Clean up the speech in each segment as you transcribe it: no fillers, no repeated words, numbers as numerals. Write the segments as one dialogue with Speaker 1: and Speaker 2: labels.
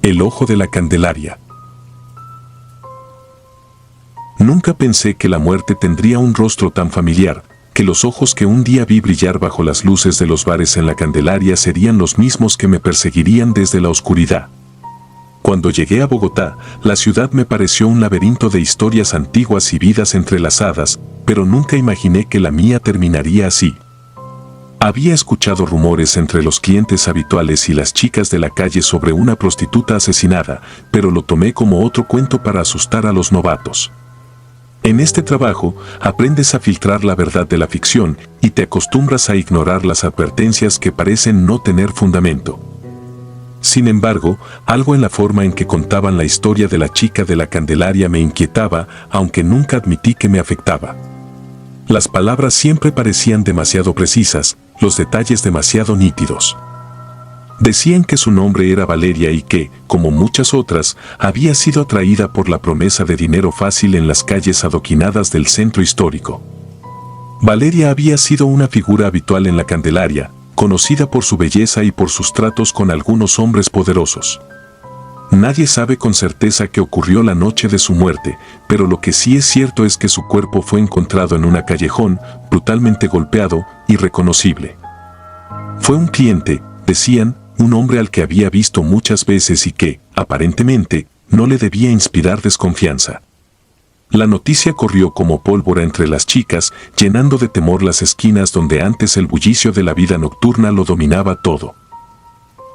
Speaker 1: El ojo de la Candelaria. Nunca pensé que la muerte tendría un rostro tan familiar, que los ojos que un día vi brillar bajo las luces de los bares en la Candelaria serían los mismos que me perseguirían desde la oscuridad. Cuando llegué a Bogotá, la ciudad me pareció un laberinto de historias antiguas y vidas entrelazadas, pero nunca imaginé que la mía terminaría así. Había escuchado rumores entre los clientes habituales y las chicas de la calle sobre una prostituta asesinada, pero lo tomé como otro cuento para asustar a los novatos. En este trabajo, aprendes a filtrar la verdad de la ficción y te acostumbras a ignorar las advertencias que parecen no tener fundamento. Sin embargo, algo en la forma en que contaban la historia de la chica de la Candelaria me inquietaba, aunque nunca admití que me afectaba. Las palabras siempre parecían demasiado precisas, los detalles demasiado nítidos. Decían que su nombre era Valeria y que, como muchas otras, había sido atraída por la promesa de dinero fácil en las calles adoquinadas del centro histórico. Valeria había sido una figura habitual en la Candelaria, conocida por su belleza y por sus tratos con algunos hombres poderosos. Nadie sabe con certeza qué ocurrió la noche de su muerte, pero lo que sí es cierto es que su cuerpo fue encontrado en un callejón, brutalmente golpeado, irreconocible. Fue un cliente, decían, un hombre al que había visto muchas veces y que, aparentemente, no le debía inspirar desconfianza. La noticia corrió como pólvora entre las chicas, llenando de temor las esquinas donde antes el bullicio de la vida nocturna lo dominaba todo.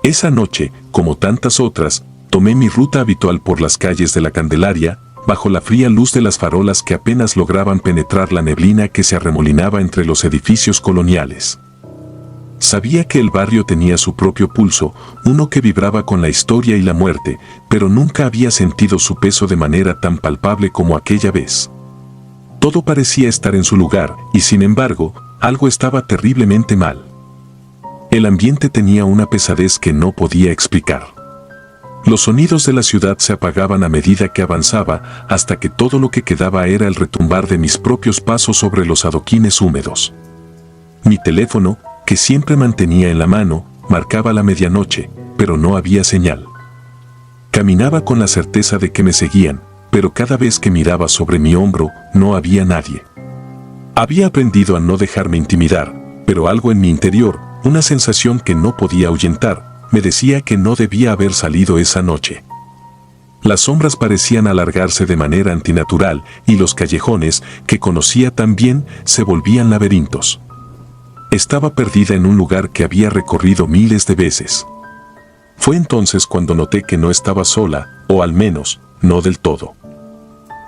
Speaker 1: Esa noche, como tantas otras, tomé mi ruta habitual por las calles de la Candelaria, bajo la fría luz de las farolas que apenas lograban penetrar la neblina que se arremolinaba entre los edificios coloniales. Sabía que el barrio tenía su propio pulso, uno que vibraba con la historia y la muerte, pero nunca había sentido su peso de manera tan palpable como aquella vez. Todo parecía estar en su lugar, y sin embargo, algo estaba terriblemente mal. El ambiente tenía una pesadez que no podía explicar. Los sonidos de la ciudad se apagaban a medida que avanzaba, hasta que todo lo que quedaba era el retumbar de mis propios pasos sobre los adoquines húmedos. Mi teléfono, que siempre mantenía en la mano, marcaba la medianoche, pero no había señal. Caminaba con la certeza de que me seguían, pero cada vez que miraba sobre mi hombro, no había nadie. Había aprendido a no dejarme intimidar, pero algo en mi interior, una sensación que no podía ahuyentar, me decía que no debía haber salido esa noche. Las sombras parecían alargarse de manera antinatural y los callejones, que conocía tan bien, se volvían laberintos. Estaba perdida en un lugar que había recorrido miles de veces. Fue entonces cuando noté que no estaba sola, o al menos, no del todo.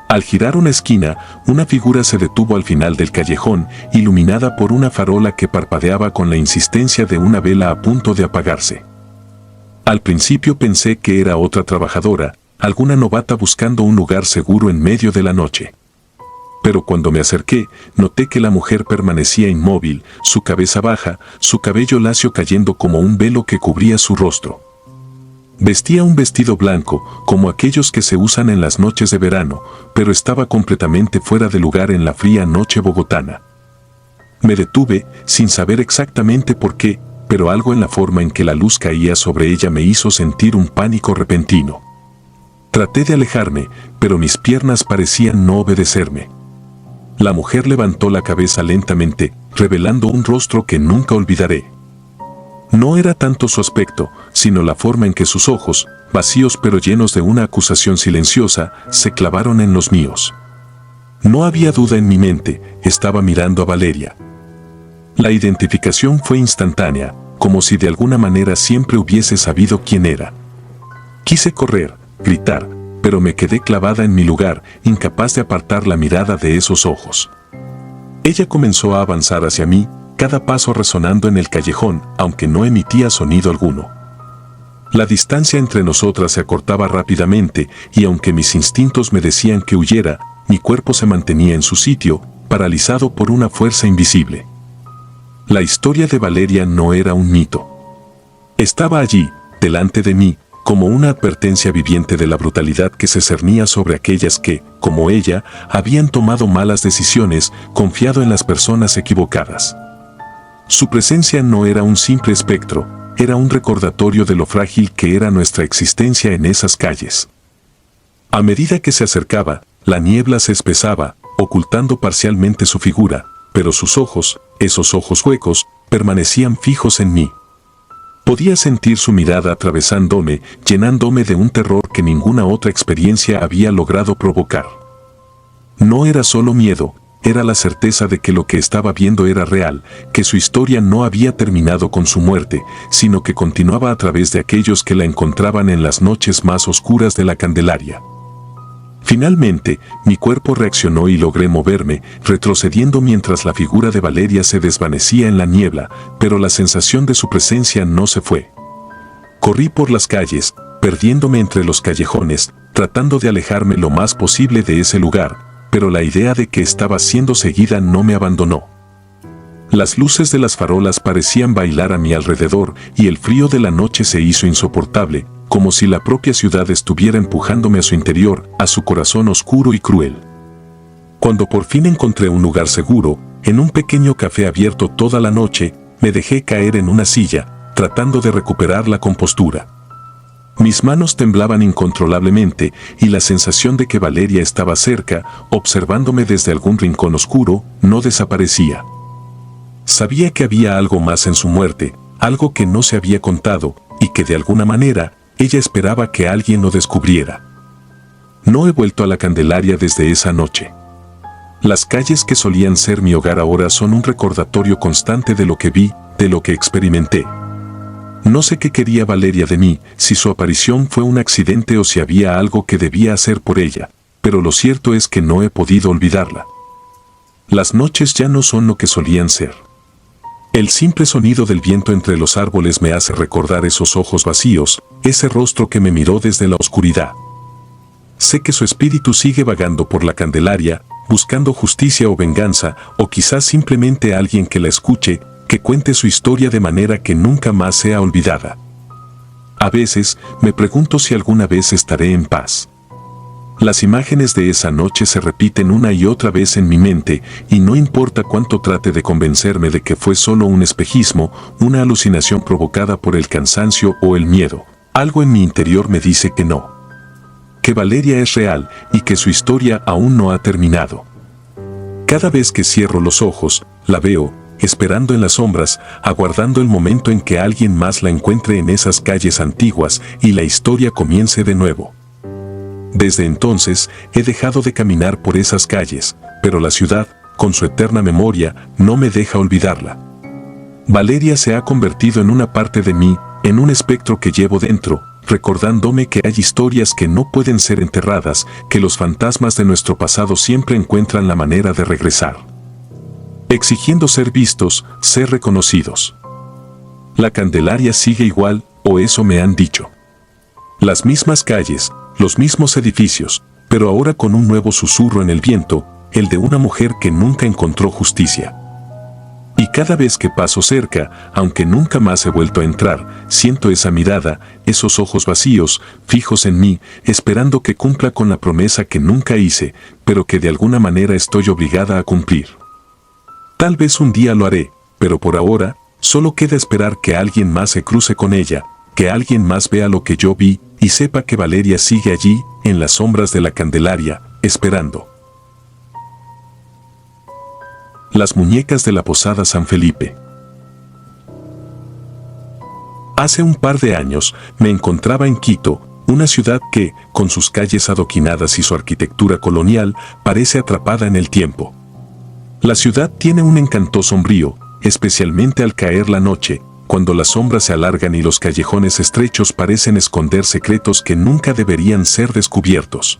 Speaker 1: Al girar una esquina, una figura se detuvo al final del callejón, iluminada por una farola que parpadeaba con la insistencia de una vela a punto de apagarse. Al principio pensé que era otra trabajadora, alguna novata buscando un lugar seguro en medio de la noche. Pero cuando me acerqué, noté que la mujer permanecía inmóvil, su cabeza baja, su cabello lacio cayendo como un velo que cubría su rostro. Vestía un vestido blanco, como aquellos que se usan en las noches de verano, pero estaba completamente fuera de lugar en la fría noche bogotana. Me detuve, sin saber exactamente por qué, pero algo en la forma en que la luz caía sobre ella me hizo sentir un pánico repentino. Traté de alejarme, pero mis piernas parecían no obedecerme. La mujer levantó la cabeza lentamente, revelando un rostro que nunca olvidaré. No era tanto su aspecto, sino la forma en que sus ojos, vacíos pero llenos de una acusación silenciosa, se clavaron en los míos. No había duda en mi mente, estaba mirando a Valeria. La identificación fue instantánea, como si de alguna manera siempre hubiese sabido quién era. Quise correr, gritar, pero me quedé clavada en mi lugar, incapaz de apartar la mirada de esos ojos. Ella comenzó a avanzar hacia mí, cada paso resonando en el callejón, aunque no emitía sonido alguno. La distancia entre nosotras se acortaba rápidamente, y aunque mis instintos me decían que huyera, mi cuerpo se mantenía en su sitio, paralizado por una fuerza invisible. La historia de Valeria no era un mito. Estaba allí, delante de mí, como una advertencia viviente de la brutalidad que se cernía sobre aquellas que, como ella, habían tomado malas decisiones, confiado en las personas equivocadas. Su presencia no era un simple espectro, era un recordatorio de lo frágil que era nuestra existencia en esas calles. A medida que se acercaba, la niebla se espesaba, ocultando parcialmente su figura, pero sus ojos, esos ojos huecos, permanecían fijos en mí. Podía sentir su mirada atravesándome, llenándome de un terror que ninguna otra experiencia había logrado provocar. No era solo miedo, era la certeza de que lo que estaba viendo era real, que su historia no había terminado con su muerte, sino que continuaba a través de aquellos que la encontraban en las noches más oscuras de la Candelaria. Finalmente, mi cuerpo reaccionó y logré moverme, retrocediendo mientras la figura de Valeria se desvanecía en la niebla, pero la sensación de su presencia no se fue. Corrí por las calles, perdiéndome entre los callejones, tratando de alejarme lo más posible de ese lugar, pero la idea de que estaba siendo seguida no me abandonó. Las luces de las farolas parecían bailar a mi alrededor y el frío de la noche se hizo insoportable, como si la propia ciudad estuviera empujándome a su interior, a su corazón oscuro y cruel. Cuando por fin encontré un lugar seguro, en un pequeño café abierto toda la noche, me dejé caer en una silla, tratando de recuperar la compostura. Mis manos temblaban incontrolablemente y la sensación de que Valeria estaba cerca, observándome desde algún rincón oscuro, no desaparecía. Sabía que había algo más en su muerte, algo que no se había contado, y que de alguna manera, ella esperaba que alguien lo descubriera. No he vuelto a la Candelaria desde esa noche. Las calles que solían ser mi hogar ahora son un recordatorio constante de lo que vi, de lo que experimenté. No sé qué quería Valeria de mí, si su aparición fue un accidente o si había algo que debía hacer por ella, pero lo cierto es que no he podido olvidarla. Las noches ya no son lo que solían ser. El simple sonido del viento entre los árboles me hace recordar esos ojos vacíos, ese rostro que me miró desde la oscuridad. Sé que su espíritu sigue vagando por la Candelaria, buscando justicia o venganza, o quizás simplemente alguien que la escuche, que cuente su historia de manera que nunca más sea olvidada. A veces, me pregunto si alguna vez estaré en paz. Las imágenes de esa noche se repiten una y otra vez en mi mente, y no importa cuánto trate de convencerme de que fue solo un espejismo, una alucinación provocada por el cansancio o el miedo, algo en mi interior me dice que no. Que Valeria es real y que su historia aún no ha terminado. Cada vez que cierro los ojos, la veo, esperando en las sombras, aguardando el momento en que alguien más la encuentre en esas calles antiguas y la historia comience de nuevo. Desde entonces, he dejado de caminar por esas calles, pero la ciudad, con su eterna memoria, no me deja olvidarla. Valeria se ha convertido en una parte de mí, en un espectro que llevo dentro, recordándome que hay historias que no pueden ser enterradas, que los fantasmas de nuestro pasado siempre encuentran la manera de regresar. Exigiendo ser vistos, ser reconocidos. La Candelaria sigue igual, o eso me han dicho. Las mismas calles, los mismos edificios, pero ahora con un nuevo susurro en el viento, el de una mujer que nunca encontró justicia. Y cada vez que paso cerca, aunque nunca más he vuelto a entrar, siento esa mirada, esos ojos vacíos, fijos en mí, esperando que cumpla con la promesa que nunca hice, pero que de alguna manera estoy obligada a cumplir. Tal vez un día lo haré, pero por ahora, solo queda esperar que alguien más se cruce con ella, que alguien más vea lo que yo vi, y sepa que Valeria sigue allí, en las sombras de la Candelaria, esperando. Las muñecas de la Posada San Felipe. Hace un par de años, me encontraba en Quito, una ciudad que, con sus calles adoquinadas y su arquitectura colonial, parece atrapada en el tiempo. La ciudad tiene un encanto sombrío, especialmente al caer la noche, cuando las sombras se alargan y los callejones estrechos parecen esconder secretos que nunca deberían ser descubiertos.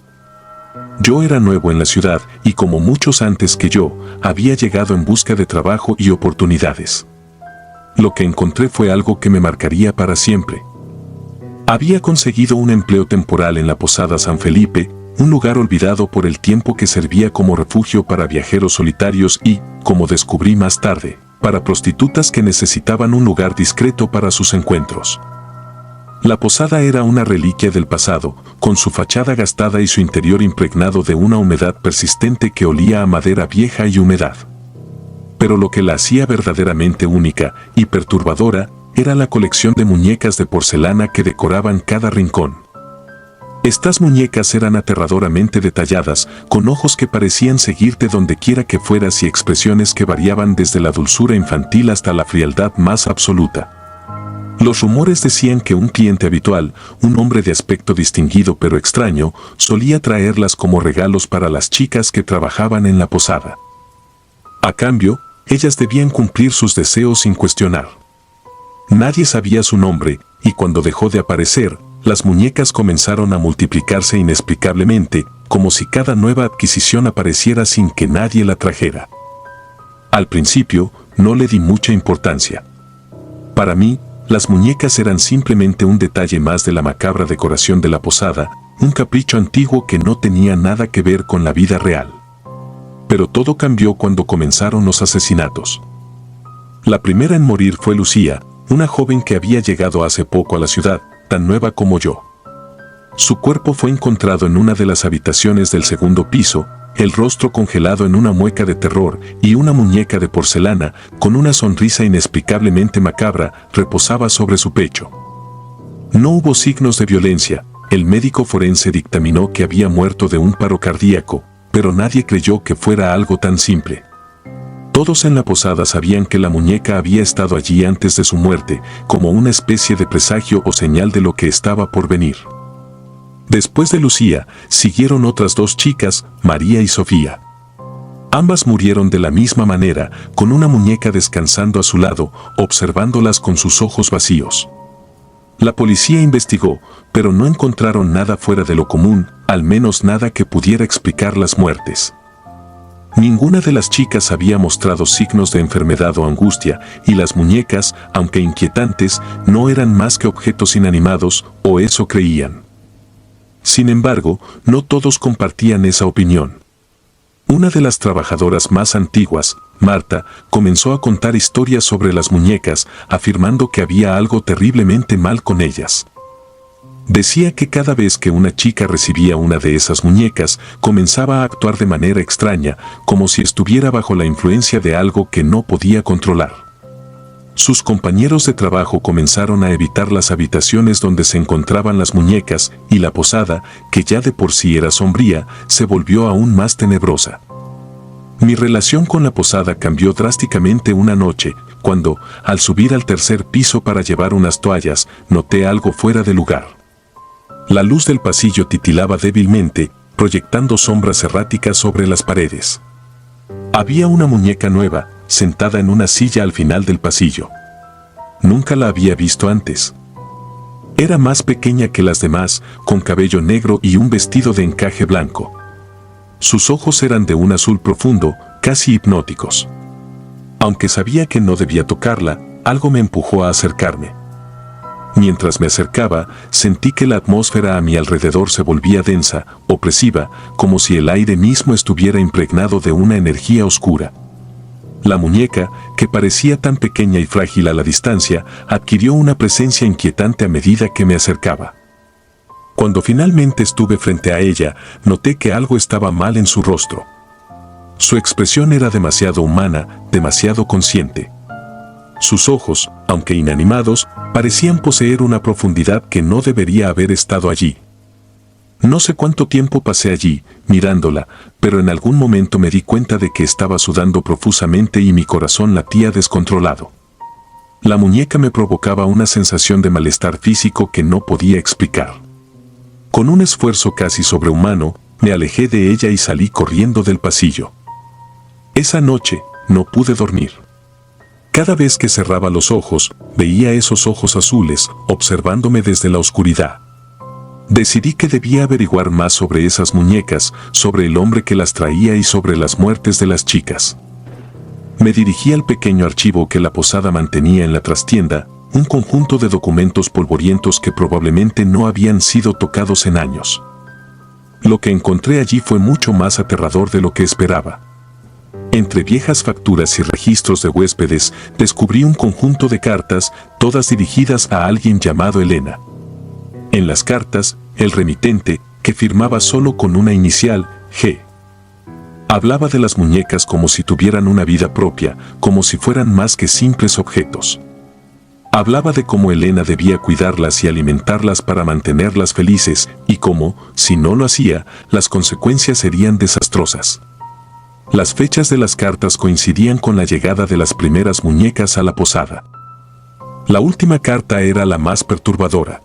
Speaker 1: Yo era nuevo en la ciudad y como muchos antes que yo, había llegado en busca de trabajo y oportunidades. Lo que encontré fue algo que me marcaría para siempre. Había conseguido un empleo temporal en la Posada San Felipe, un lugar olvidado por el tiempo que servía como refugio para viajeros solitarios y, como descubrí más tarde, para prostitutas que necesitaban un lugar discreto para sus encuentros. La posada era una reliquia del pasado, con su fachada gastada y su interior impregnado de una humedad persistente que olía a madera vieja y humedad. Pero lo que la hacía verdaderamente única y perturbadora era la colección de muñecas de porcelana que decoraban cada rincón. Estas muñecas eran aterradoramente detalladas, con ojos que parecían seguirte donde quiera que fueras y expresiones que variaban desde la dulzura infantil hasta la frialdad más absoluta. Los rumores decían que un cliente habitual, un hombre de aspecto distinguido pero extraño, solía traerlas como regalos para las chicas que trabajaban en la posada. A cambio, ellas debían cumplir sus deseos sin cuestionar. Nadie sabía su nombre, y cuando dejó de aparecer, las muñecas comenzaron a multiplicarse inexplicablemente, como si cada nueva adquisición apareciera sin que nadie la trajera. Al principio, no le di mucha importancia. Para mí, las muñecas eran simplemente un detalle más de la macabra decoración de la posada, un capricho antiguo que no tenía nada que ver con la vida real. Pero todo cambió cuando comenzaron los asesinatos. La primera en morir fue Lucía, una joven que había llegado hace poco a la ciudad, tan nueva como yo. Su cuerpo fue encontrado en una de las habitaciones del segundo piso, el rostro congelado en una mueca de terror y una muñeca de porcelana, con una sonrisa inexplicablemente macabra, reposaba sobre su pecho. No hubo signos de violencia, el médico forense dictaminó que había muerto de un paro cardíaco, pero nadie creyó que fuera algo tan simple. Todos en la posada sabían que la muñeca había estado allí antes de su muerte, como una especie de presagio o señal de lo que estaba por venir. Después de Lucía, siguieron otras dos chicas, María y Sofía. Ambas murieron de la misma manera, con una muñeca descansando a su lado, observándolas con sus ojos vacíos. La policía investigó, pero no encontraron nada fuera de lo común, al menos nada que pudiera explicar las muertes. Ninguna de las chicas había mostrado signos de enfermedad o angustia, y las muñecas, aunque inquietantes, no eran más que objetos inanimados, o eso creían. Sin embargo, no todos compartían esa opinión. Una de las trabajadoras más antiguas, Marta, comenzó a contar historias sobre las muñecas, afirmando que había algo terriblemente mal con ellas. Decía que cada vez que una chica recibía una de esas muñecas, comenzaba a actuar de manera extraña, como si estuviera bajo la influencia de algo que no podía controlar. Sus compañeros de trabajo comenzaron a evitar las habitaciones donde se encontraban las muñecas, y la posada, que ya de por sí era sombría, se volvió aún más tenebrosa. Mi relación con la posada cambió drásticamente una noche, cuando, al subir al tercer piso para llevar unas toallas, noté algo fuera de lugar. La luz del pasillo titilaba débilmente, proyectando sombras erráticas sobre las paredes. Había una muñeca nueva, sentada en una silla al final del pasillo. Nunca la había visto antes. Era más pequeña que las demás, con cabello negro y un vestido de encaje blanco. Sus ojos eran de un azul profundo, casi hipnóticos. Aunque sabía que no debía tocarla, algo me empujó a acercarme. Mientras me acercaba, sentí que la atmósfera a mi alrededor se volvía densa, opresiva, como si el aire mismo estuviera impregnado de una energía oscura. La muñeca, que parecía tan pequeña y frágil a la distancia, adquirió una presencia inquietante a medida que me acercaba. Cuando finalmente estuve frente a ella, noté que algo estaba mal en su rostro. Su expresión era demasiado humana, demasiado consciente. Sus ojos, aunque inanimados, parecían poseer una profundidad que no debería haber estado allí. No sé cuánto tiempo pasé allí, mirándola, pero en algún momento me di cuenta de que estaba sudando profusamente y mi corazón latía descontrolado. La muñeca me provocaba una sensación de malestar físico que no podía explicar. Con un esfuerzo casi sobrehumano, me alejé de ella y salí corriendo del pasillo. Esa noche, no pude dormir. Cada vez que cerraba los ojos, veía esos ojos azules, observándome desde la oscuridad. Decidí que debía averiguar más sobre esas muñecas, sobre el hombre que las traía y sobre las muertes de las chicas. Me dirigí al pequeño archivo que la posada mantenía en la trastienda, un conjunto de documentos polvorientos que probablemente no habían sido tocados en años. Lo que encontré allí fue mucho más aterrador de lo que esperaba. Entre viejas facturas y registros de huéspedes, descubrí un conjunto de cartas, todas dirigidas a alguien llamado Elena. En las cartas, el remitente, que firmaba solo con una inicial, G, hablaba de las muñecas como si tuvieran una vida propia, como si fueran más que simples objetos. Hablaba de cómo Elena debía cuidarlas y alimentarlas para mantenerlas felices y cómo, si no lo hacía, las consecuencias serían desastrosas. Las fechas de las cartas coincidían con la llegada de las primeras muñecas a la posada. La última carta era la más perturbadora.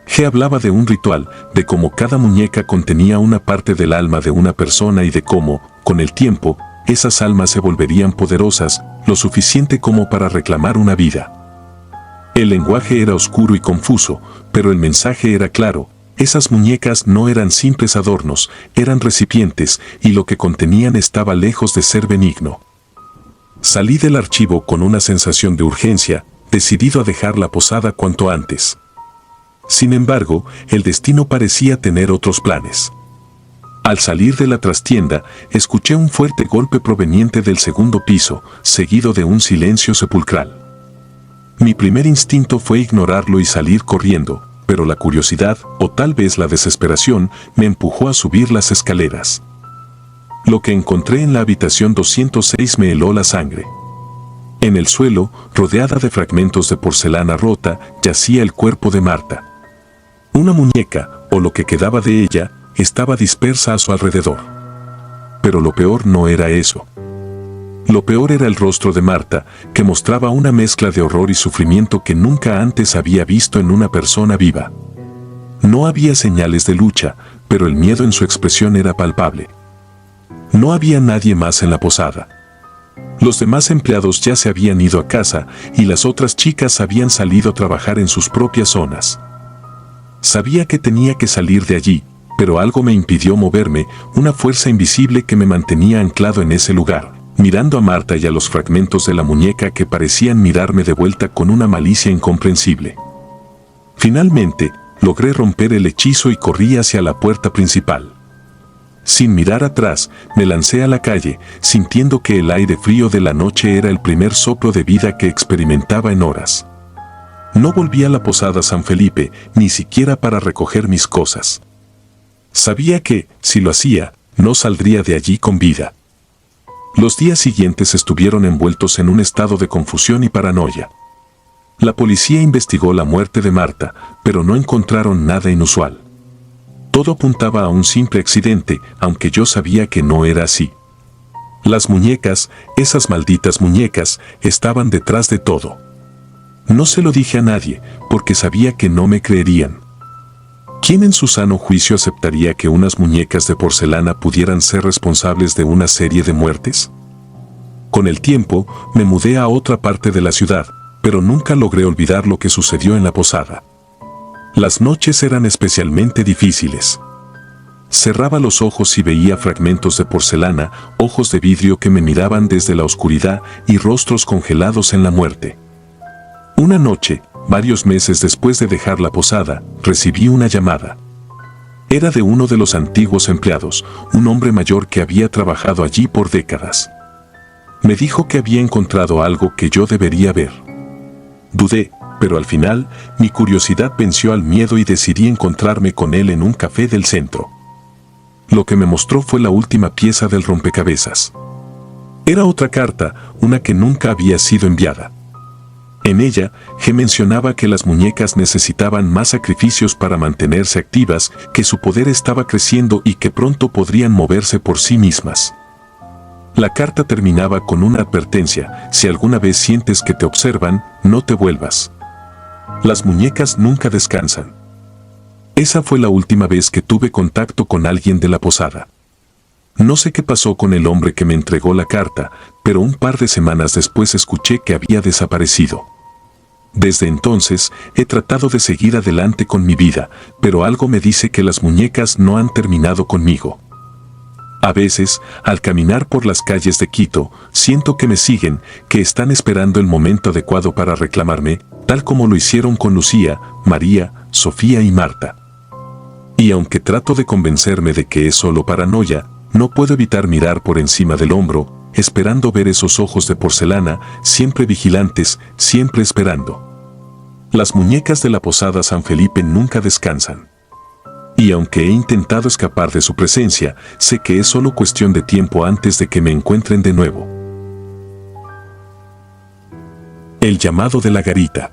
Speaker 1: G hablaba de un ritual, de cómo cada muñeca contenía una parte del alma de una persona y de cómo, con el tiempo, esas almas se volverían poderosas, lo suficiente como para reclamar una vida. El lenguaje era oscuro y confuso, pero el mensaje era claro. Esas muñecas no eran simples adornos, eran recipientes, y lo que contenían estaba lejos de ser benigno. Salí del archivo con una sensación de urgencia, decidido a dejar la posada cuanto antes. Sin embargo, el destino parecía tener otros planes. Al salir de la trastienda, escuché un fuerte golpe proveniente del segundo piso, seguido de un silencio sepulcral. Mi primer instinto fue ignorarlo y salir corriendo, pero la curiosidad, o tal vez la desesperación, me empujó a subir las escaleras. Lo que encontré en la habitación 206 me heló la sangre. En el suelo, rodeada de fragmentos de porcelana rota, yacía el cuerpo de Marta. Una muñeca, o lo que quedaba de ella, estaba dispersa a su alrededor. Pero lo peor no era eso. Lo peor era el rostro de Marta, que mostraba una mezcla de horror y sufrimiento que nunca antes había visto en una persona viva. No había señales de lucha, pero el miedo en su expresión era palpable. No había nadie más en la posada. Los demás empleados ya se habían ido a casa y las otras chicas habían salido a trabajar en sus propias zonas. Sabía que tenía que salir de allí, pero algo me impidió moverme, una fuerza invisible que me mantenía anclado en ese lugar, mirando a Marta y a los fragmentos de la muñeca que parecían mirarme de vuelta con una malicia incomprensible. Finalmente, logré romper el hechizo y corrí hacia la puerta principal. Sin mirar atrás, me lancé a la calle, sintiendo que el aire frío de la noche era el primer soplo de vida que experimentaba en horas. No volví a la posada San Felipe, ni siquiera para recoger mis cosas. Sabía que, si lo hacía, no saldría de allí con vida. Los días siguientes estuvieron envueltos en un estado de confusión y paranoia. La policía investigó la muerte de Marta, pero no encontraron nada inusual. Todo apuntaba a un simple accidente, aunque yo sabía que no era así. Las muñecas, esas malditas muñecas, estaban detrás de todo. No se lo dije a nadie, porque sabía que no me creerían. ¿Quién en su sano juicio aceptaría que unas muñecas de porcelana pudieran ser responsables de una serie de muertes? Con el tiempo, me mudé a otra parte de la ciudad, pero nunca logré olvidar lo que sucedió en la posada. Las noches eran especialmente difíciles. Cerraba los ojos y veía fragmentos de porcelana, ojos de vidrio que me miraban desde la oscuridad y rostros congelados en la muerte. Una noche, varios meses después de dejar la posada, recibí una llamada. Era de uno de los antiguos empleados, un hombre mayor que había trabajado allí por décadas. Me dijo que había encontrado algo que yo debería ver. Dudé, pero al final, mi curiosidad venció al miedo y decidí encontrarme con él en un café del centro. Lo que me mostró fue la última pieza del rompecabezas. Era otra carta, una que nunca había sido enviada. En ella, G mencionaba que las muñecas necesitaban más sacrificios para mantenerse activas, que su poder estaba creciendo y que pronto podrían moverse por sí mismas. La carta terminaba con una advertencia: si alguna vez sientes que te observan, no te vuelvas. Las muñecas nunca descansan. Esa fue la última vez que tuve contacto con alguien de la posada. No sé qué pasó con el hombre que me entregó la carta, pero un par de semanas después escuché que había desaparecido. Desde entonces, he tratado de seguir adelante con mi vida, pero algo me dice que las muñecas no han terminado conmigo. A veces, al caminar por las calles de Quito, siento que me siguen, que están esperando el momento adecuado para reclamarme, tal como lo hicieron con Lucía, María, Sofía y Marta. Y aunque trato de convencerme de que es solo paranoia, no puedo evitar mirar por encima del hombro, esperando ver esos ojos de porcelana, siempre vigilantes, siempre esperando. Las muñecas de la posada San Felipe nunca descansan. Y aunque he intentado escapar de su presencia, sé que es solo cuestión de tiempo antes de que me encuentren de nuevo. El llamado de la garita.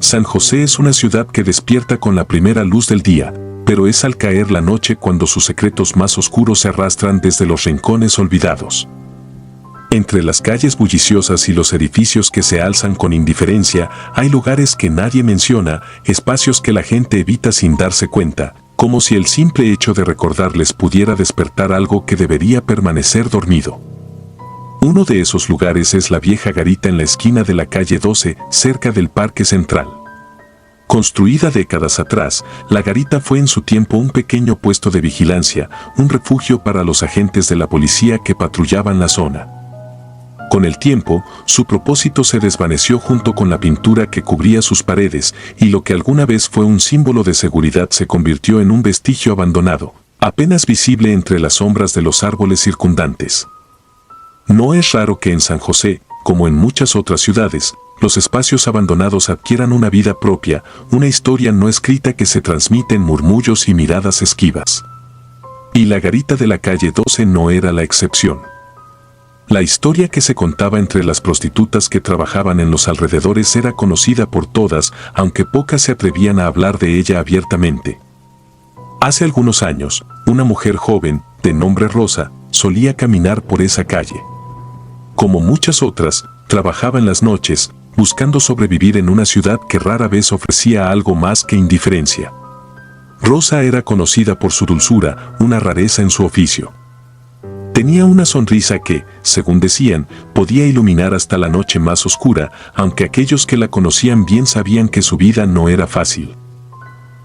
Speaker 1: San José es una ciudad que despierta con la primera luz del día, pero es al caer la noche cuando sus secretos más oscuros se arrastran desde los rincones olvidados. Entre las calles bulliciosas y los edificios que se alzan con indiferencia, hay lugares que nadie menciona, espacios que la gente evita sin darse cuenta, como si el simple hecho de recordarles pudiera despertar algo que debería permanecer dormido. Uno de esos lugares es la vieja garita en la esquina de la calle 12, cerca del Parque Central. Construida décadas atrás, la garita fue en su tiempo un pequeño puesto de vigilancia, un refugio para los agentes de la policía que patrullaban la zona. Con el tiempo, su propósito se desvaneció junto con la pintura que cubría sus paredes, y lo que alguna vez fue un símbolo de seguridad se convirtió en un vestigio abandonado, apenas visible entre las sombras de los árboles circundantes. No es raro que en San José, como en muchas otras ciudades, los espacios abandonados adquieran una vida propia, una historia no escrita que se transmite en murmullos y miradas esquivas. Y la garita de la calle 12 no era la excepción. La historia que se contaba entre las prostitutas que trabajaban en los alrededores era conocida por todas, aunque pocas se atrevían a hablar de ella abiertamente. Hace algunos años, una mujer joven, de nombre Rosa, solía caminar por esa calle. Como muchas otras, trabajaba en las noches, buscando sobrevivir en una ciudad que rara vez ofrecía algo más que indiferencia. Rosa era conocida por su dulzura, una rareza en su oficio. Tenía una sonrisa que, según decían, podía iluminar hasta la noche más oscura, aunque aquellos que la conocían bien sabían que su vida no era fácil.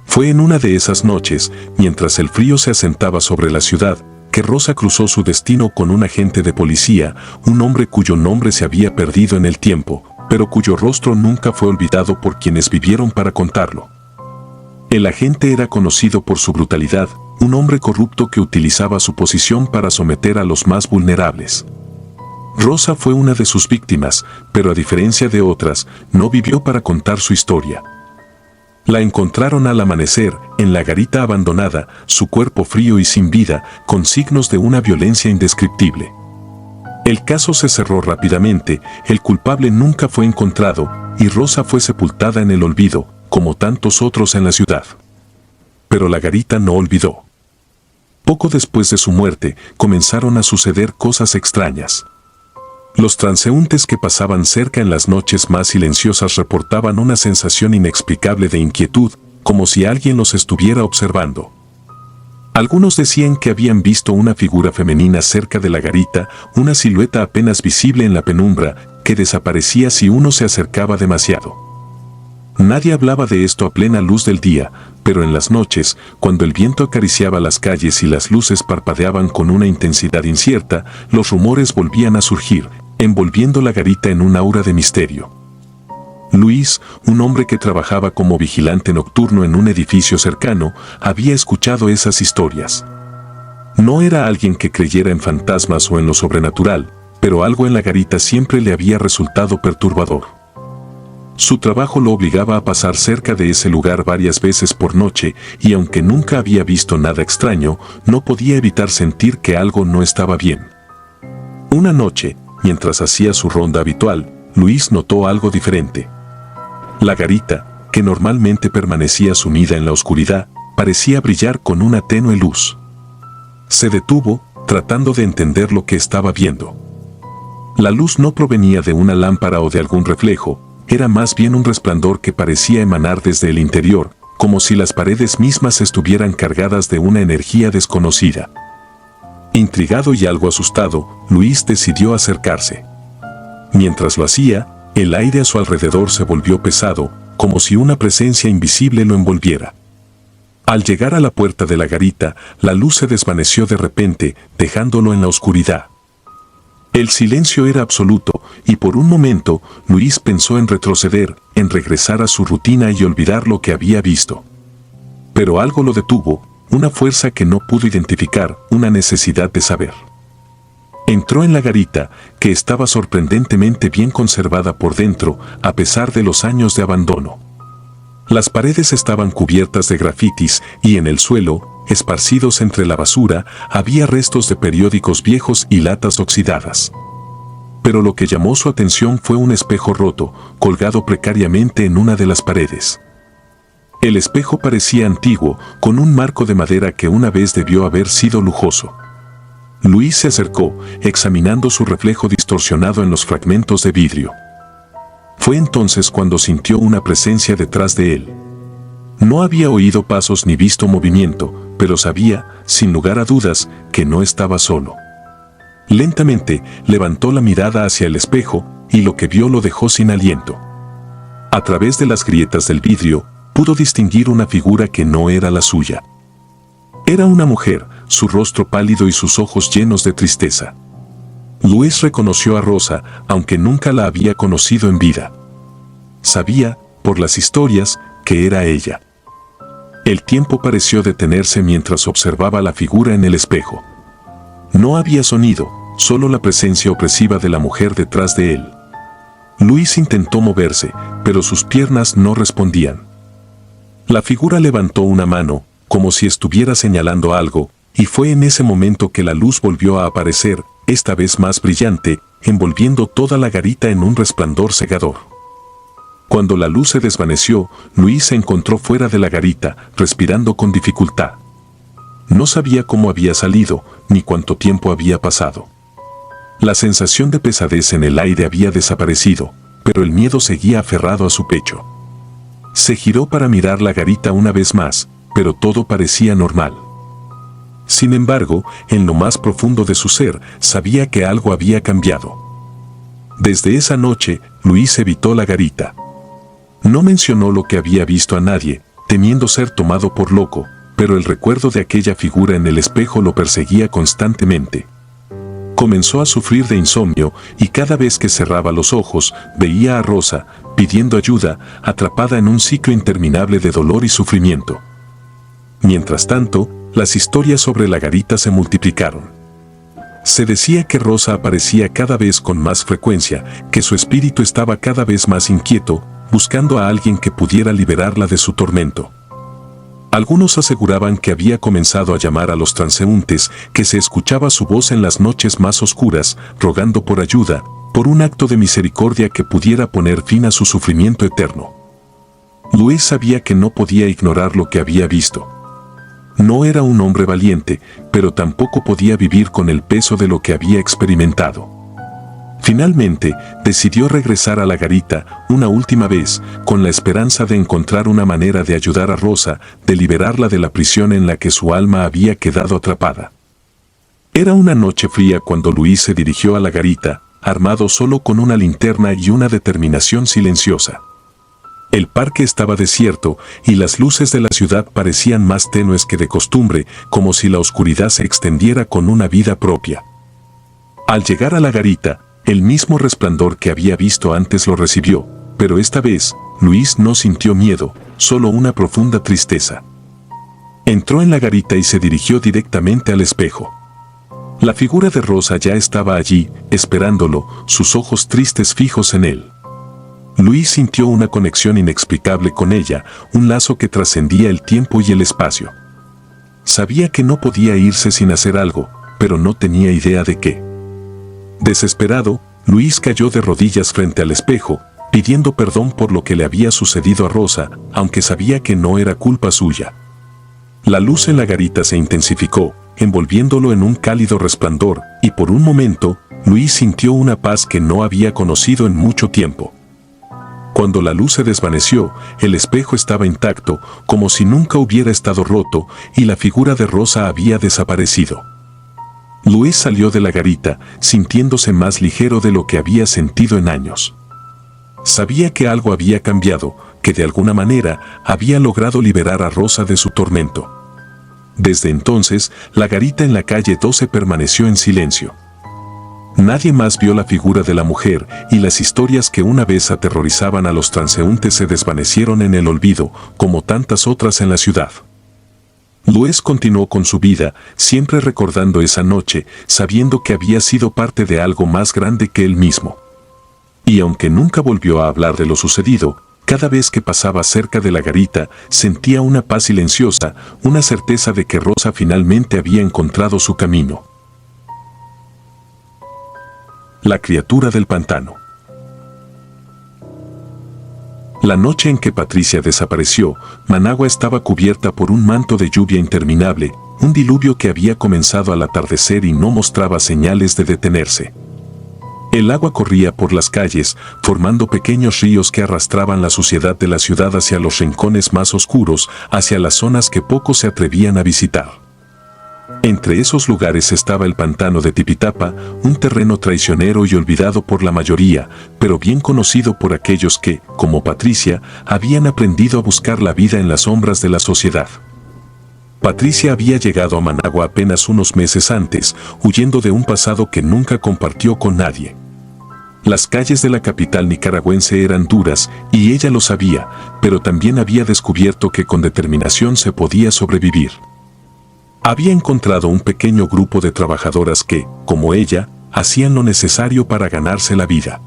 Speaker 1: Fue en una de esas noches, mientras el frío se asentaba sobre la ciudad, que Rosa cruzó su destino con un agente de policía, un hombre cuyo nombre se había perdido en el tiempo, pero cuyo rostro nunca fue olvidado por quienes vivieron para contarlo. El agente era conocido por su brutalidad, un hombre corrupto que utilizaba su posición para someter a los más vulnerables. Rosa fue una de sus víctimas, pero a diferencia de otras, no vivió para contar su historia. La encontraron al amanecer, en la garita abandonada, su cuerpo frío y sin vida, con signos de una violencia indescriptible. El caso se cerró rápidamente, el culpable nunca fue encontrado, y Rosa fue sepultada en el olvido, como tantos otros en la ciudad. Pero la garita no olvidó. Poco después de su muerte, comenzaron a suceder cosas extrañas. Los transeúntes que pasaban cerca en las noches más silenciosas reportaban una sensación inexplicable de inquietud, como si alguien los estuviera observando. Algunos decían que habían visto una figura femenina cerca de la garita, una silueta apenas visible en la penumbra, que desaparecía si uno se acercaba demasiado. Nadie hablaba de esto a plena luz del día, pero en las noches, cuando el viento acariciaba las calles y las luces parpadeaban con una intensidad incierta, los rumores volvían a surgir, envolviendo la garita en un aura de misterio. Luis, un hombre que trabajaba como vigilante nocturno en un edificio cercano, había escuchado esas historias. No era alguien que creyera en fantasmas o en lo sobrenatural, pero algo en la garita siempre le había resultado perturbador. Su trabajo lo obligaba a pasar cerca de ese lugar varias veces por noche, y aunque nunca había visto nada extraño, no podía evitar sentir que algo no estaba bien. Una noche, mientras hacía su ronda habitual, Luis notó algo diferente. La garita, que normalmente permanecía sumida en la oscuridad, parecía brillar con una tenue luz. Se detuvo, tratando de entender lo que estaba viendo. La luz no provenía de una lámpara o de algún reflejo, era más bien un resplandor que parecía emanar desde el interior, como si las paredes mismas estuvieran cargadas de una energía desconocida. Intrigado y algo asustado, Luis decidió acercarse. Mientras lo hacía, el aire a su alrededor se volvió pesado, como si una presencia invisible lo envolviera. Al llegar a la puerta de la garita, la luz se desvaneció de repente, dejándolo en la oscuridad. El silencio era absoluto, y por un momento, Luis pensó en retroceder, en regresar a su rutina y olvidar lo que había visto. Pero algo lo detuvo, una fuerza que no pudo identificar, una necesidad de saber. Entró en la garita, que estaba sorprendentemente bien conservada por dentro, a pesar de los años de abandono. Las paredes estaban cubiertas de grafitis y en el suelo, esparcidos entre la basura, había restos de periódicos viejos y latas oxidadas. Pero lo que llamó su atención fue un espejo roto, colgado precariamente en una de las paredes. El espejo parecía antiguo, con un marco de madera que una vez debió haber sido lujoso. Luis se acercó, examinando su reflejo distorsionado en los fragmentos de vidrio. Fue entonces cuando sintió una presencia detrás de él. No había oído pasos ni visto movimiento, pero sabía, sin lugar a dudas, que no estaba solo. Lentamente, levantó la mirada hacia el espejo, y lo que vio lo dejó sin aliento. A través de las grietas del vidrio, pudo distinguir una figura que no era la suya. Era una mujer, su rostro pálido y sus ojos llenos de tristeza. Luis reconoció a Rosa, aunque nunca la había conocido en vida. Sabía, por las historias, que era ella. El tiempo pareció detenerse mientras observaba la figura en el espejo. No había sonido, solo la presencia opresiva de la mujer detrás de él. Luis intentó moverse, pero sus piernas no respondían. La figura levantó una mano, como si estuviera señalando algo, y fue en ese momento que la luz volvió a aparecer, esta vez más brillante, envolviendo toda la garita en un resplandor cegador. Cuando la luz se desvaneció, Luis se encontró fuera de la garita, respirando con dificultad. No sabía cómo había salido, ni cuánto tiempo había pasado. La sensación de pesadez en el aire había desaparecido, pero el miedo seguía aferrado a su pecho. Se giró para mirar la garita una vez más, pero todo parecía normal. Sin embargo, en lo más profundo de su ser, sabía que algo había cambiado. Desde esa noche, Luis evitó la garita. No mencionó lo que había visto a nadie, temiendo ser tomado por loco, pero el recuerdo de aquella figura en el espejo lo perseguía constantemente. Comenzó a sufrir de insomnio y cada vez que cerraba los ojos, veía a Rosa, pidiendo ayuda, atrapada en un ciclo interminable de dolor y sufrimiento. Mientras tanto, las historias sobre la garita se multiplicaron. Se decía que Rosa aparecía cada vez con más frecuencia, que su espíritu estaba cada vez más inquieto, buscando a alguien que pudiera liberarla de su tormento. Algunos aseguraban que había comenzado a llamar a los transeúntes, que se escuchaba su voz en las noches más oscuras, rogando por ayuda, por un acto de misericordia que pudiera poner fin a su sufrimiento eterno. Luis sabía que no podía ignorar lo que había visto. No era un hombre valiente, pero tampoco podía vivir con el peso de lo que había experimentado. Finalmente, decidió regresar a la garita una última vez, con la esperanza de encontrar una manera de ayudar a Rosa, de liberarla de la prisión en la que su alma había quedado atrapada. Era una noche fría cuando Luis se dirigió a la garita, armado solo con una linterna y una determinación silenciosa. El parque estaba desierto y las luces de la ciudad parecían más tenues que de costumbre, como si la oscuridad se extendiera con una vida propia. Al llegar a la garita, el mismo resplandor que había visto antes lo recibió, pero esta vez, Luis no sintió miedo, solo una profunda tristeza. Entró en la garita y se dirigió directamente al espejo. La figura de Rosa ya estaba allí, esperándolo, sus ojos tristes fijos en él. Luis sintió una conexión inexplicable con ella, un lazo que trascendía el tiempo y el espacio. Sabía que no podía irse sin hacer algo, pero no tenía idea de qué. Desesperado, Luis cayó de rodillas frente al espejo, pidiendo perdón por lo que le había sucedido a Rosa, aunque sabía que no era culpa suya. La luz en la garita se intensificó, envolviéndolo en un cálido resplandor, y por un momento, Luis sintió una paz que no había conocido en mucho tiempo. Cuando la luz se desvaneció, el espejo estaba intacto, como si nunca hubiera estado roto, y la figura de Rosa había desaparecido. Luis salió de la garita, sintiéndose más ligero de lo que había sentido en años. Sabía que algo había cambiado, que de alguna manera había logrado liberar a Rosa de su tormento. Desde entonces, la garita en la calle 12 permaneció en silencio. Nadie más vio la figura de la mujer y las historias que una vez aterrorizaban a los transeúntes se desvanecieron en el olvido, como tantas otras en la ciudad. Luis continuó con su vida, siempre recordando esa noche, sabiendo que había sido parte de algo más grande que él mismo. Y aunque nunca volvió a hablar de lo sucedido, cada vez que pasaba cerca de la garita, sentía una paz silenciosa, una certeza de que Rosa finalmente había encontrado su camino. La criatura del pantano. La noche en que Patricia desapareció, Managua estaba cubierta por un manto de lluvia interminable, un diluvio que había comenzado al atardecer y no mostraba señales de detenerse. El agua corría por las calles, formando pequeños ríos que arrastraban la suciedad de la ciudad hacia los rincones más oscuros, hacia las zonas que pocos se atrevían a visitar. Entre esos lugares estaba el pantano de Tipitapa, un terreno traicionero y olvidado por la mayoría, pero bien conocido por aquellos que, como Patricia, habían aprendido a buscar la vida en las sombras de la sociedad. Patricia había llegado a Managua apenas unos meses antes, huyendo de un pasado que nunca compartió con nadie. Las calles de la capital nicaragüense eran duras, y ella lo sabía, pero también había descubierto que con determinación se podía sobrevivir. Había encontrado un pequeño grupo de trabajadoras que, como ella, hacían lo necesario para ganarse la vida.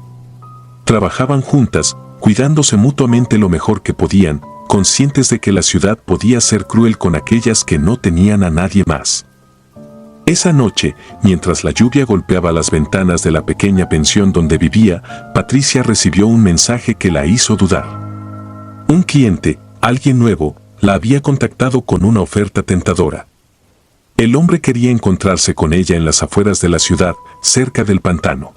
Speaker 1: Trabajaban juntas, cuidándose mutuamente lo mejor que podían, conscientes de que la ciudad podía ser cruel con aquellas que no tenían a nadie más. Esa noche, mientras la lluvia golpeaba las ventanas de la pequeña pensión donde vivía, Patricia recibió un mensaje que la hizo dudar. Un cliente, alguien nuevo, la había contactado con una oferta tentadora. El hombre quería encontrarse con ella en las afueras de la ciudad, cerca del pantano.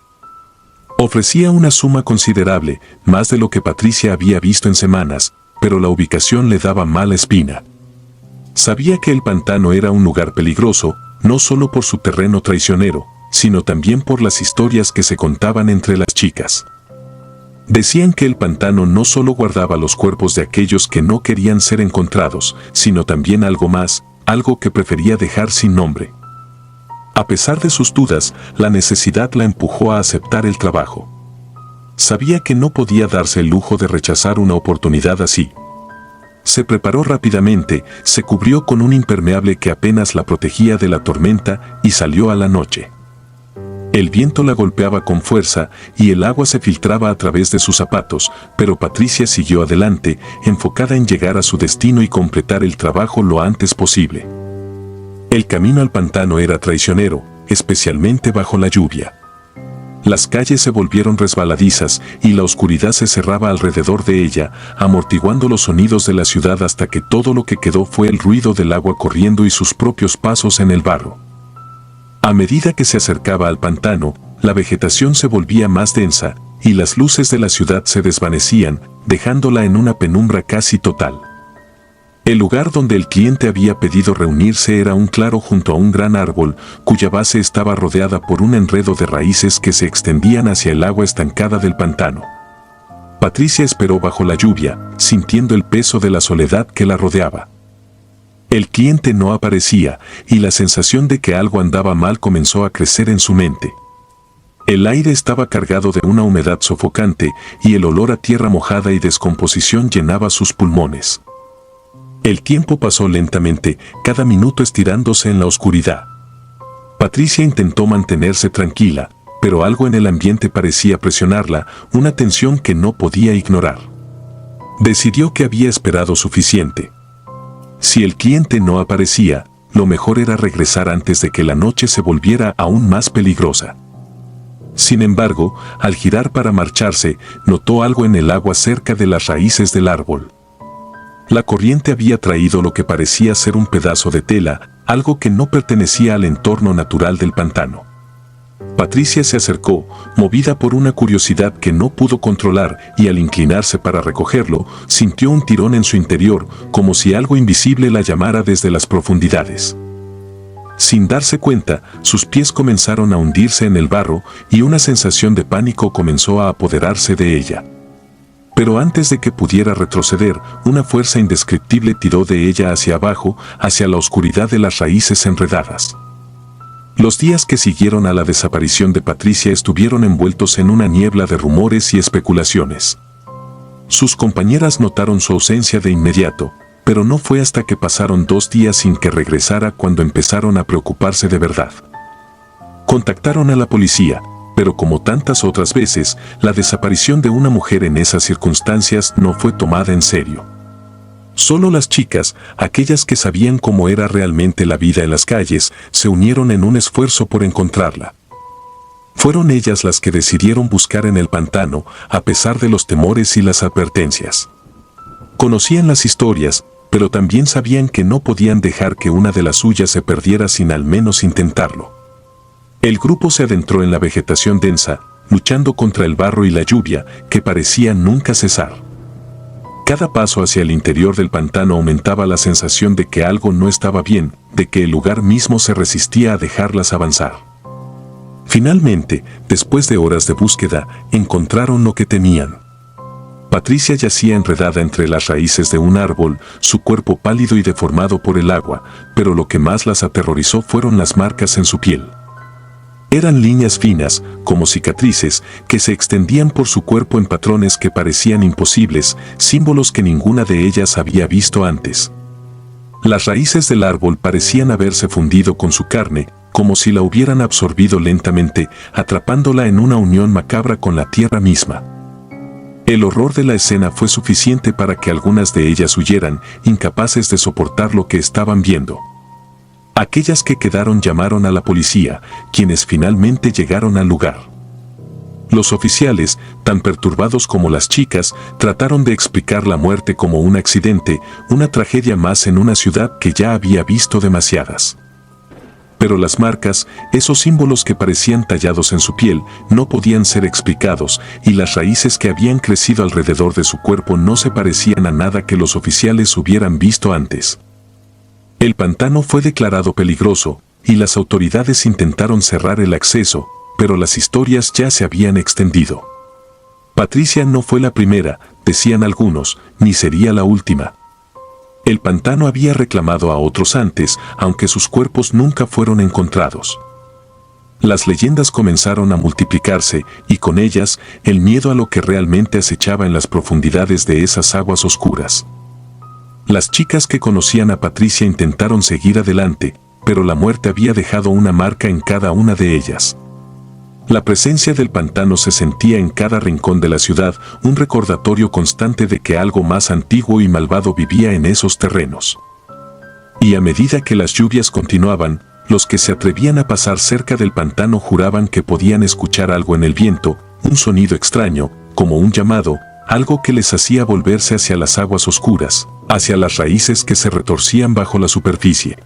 Speaker 1: Ofrecía una suma considerable, más de lo que Patricia había visto en semanas, pero la ubicación le daba mala espina. Sabía que el pantano era un lugar peligroso, no solo por su terreno traicionero, sino también por las historias que se contaban entre las chicas. Decían que el pantano no solo guardaba los cuerpos de aquellos que no querían ser encontrados, sino también algo más, algo que prefería dejar sin nombre. A pesar de sus dudas, la necesidad la empujó a aceptar el trabajo. Sabía que no podía darse el lujo de rechazar una oportunidad así. Se preparó rápidamente, se cubrió con un impermeable que apenas la protegía de la tormenta y salió a la noche. El viento la golpeaba con fuerza y el agua se filtraba a través de sus zapatos, pero Patricia siguió adelante, enfocada en llegar a su destino y completar el trabajo lo antes posible. El camino al pantano era traicionero, especialmente bajo la lluvia. Las calles se volvieron resbaladizas y la oscuridad se cerraba alrededor de ella, amortiguando los sonidos de la ciudad hasta que todo lo que quedó fue el ruido del agua corriendo y sus propios pasos en el barro. A medida que se acercaba al pantano, la vegetación se volvía más densa y las luces de la ciudad se desvanecían, dejándola en una penumbra casi total. El lugar donde el cliente había pedido reunirse era un claro junto a un gran árbol, cuya base estaba rodeada por un enredo de raíces que se extendían hacia el agua estancada del pantano. Patricia esperó bajo la lluvia, sintiendo el peso de la soledad que la rodeaba. El cliente no aparecía, y la sensación de que algo andaba mal comenzó a crecer en su mente. El aire estaba cargado de una humedad sofocante, y el olor a tierra mojada y descomposición llenaba sus pulmones. El tiempo pasó lentamente, cada minuto estirándose en la oscuridad. Patricia intentó mantenerse tranquila, pero algo en el ambiente parecía presionarla, una tensión que no podía ignorar. Decidió que había esperado suficiente. Si el cliente no aparecía, lo mejor era regresar antes de que la noche se volviera aún más peligrosa. Sin embargo, al girar para marcharse, notó algo en el agua cerca de las raíces del árbol. La corriente había traído lo que parecía ser un pedazo de tela, algo que no pertenecía al entorno natural del pantano. Patricia se acercó, movida por una curiosidad que no pudo controlar, y al inclinarse para recogerlo, sintió un tirón en su interior, como si algo invisible la llamara desde las profundidades. Sin darse cuenta, sus pies comenzaron a hundirse en el barro, y una sensación de pánico comenzó a apoderarse de ella. Pero antes de que pudiera retroceder, una fuerza indescriptible tiró de ella hacia abajo, hacia la oscuridad de las raíces enredadas. Los días que siguieron a la desaparición de Patricia estuvieron envueltos en una niebla de rumores y especulaciones. Sus compañeras notaron su ausencia de inmediato, pero no fue hasta que pasaron 2 días sin que regresara cuando empezaron a preocuparse de verdad. Contactaron a la policía, pero como tantas otras veces, la desaparición de una mujer en esas circunstancias no fue tomada en serio. Solo las chicas, aquellas que sabían cómo era realmente la vida en las calles, se unieron en un esfuerzo por encontrarla. Fueron ellas las que decidieron buscar en el pantano, a pesar de los temores y las advertencias. Conocían las historias, pero también sabían que no podían dejar que una de las suyas se perdiera sin al menos intentarlo. El grupo se adentró en la vegetación densa, luchando contra el barro y la lluvia, que parecían nunca cesar. Cada paso hacia el interior del pantano aumentaba la sensación de que algo no estaba bien, de que el lugar mismo se resistía a dejarlas avanzar. Finalmente, después de horas de búsqueda, encontraron lo que temían. Patricia yacía enredada entre las raíces de un árbol, su cuerpo pálido y deformado por el agua, pero lo que más las aterrorizó fueron las marcas en su piel. Eran líneas finas, como cicatrices, que se extendían por su cuerpo en patrones que parecían imposibles, símbolos que ninguna de ellas había visto antes. Las raíces del árbol parecían haberse fundido con su carne, como si la hubieran absorbido lentamente, atrapándola en una unión macabra con la tierra misma. El horror de la escena fue suficiente para que algunas de ellas huyeran, incapaces de soportar lo que estaban viendo. Aquellas que quedaron llamaron a la policía, quienes finalmente llegaron al lugar. Los oficiales, tan perturbados como las chicas, trataron de explicar la muerte como un accidente, una tragedia más en una ciudad que ya había visto demasiadas. Pero las marcas, esos símbolos que parecían tallados en su piel, no podían ser explicados, y las raíces que habían crecido alrededor de su cuerpo no se parecían a nada que los oficiales hubieran visto antes. El pantano fue declarado peligroso, y las autoridades intentaron cerrar el acceso, pero las historias ya se habían extendido. Patricia no fue la primera, decían algunos, ni sería la última. El pantano había reclamado a otros antes, aunque sus cuerpos nunca fueron encontrados. Las leyendas comenzaron a multiplicarse, y con ellas, el miedo a lo que realmente acechaba en las profundidades de esas aguas oscuras. Las chicas que conocían a Patricia intentaron seguir adelante, pero la muerte había dejado una marca en cada una de ellas. La presencia del pantano se sentía en cada rincón de la ciudad, un recordatorio constante de que algo más antiguo y malvado vivía en esos terrenos. Y a medida que las lluvias continuaban, los que se atrevían a pasar cerca del pantano juraban que podían escuchar algo en el viento, un sonido extraño, como un llamado, algo que les hacía volverse hacia las aguas oscuras, hacia las raíces que se retorcían bajo la superficie.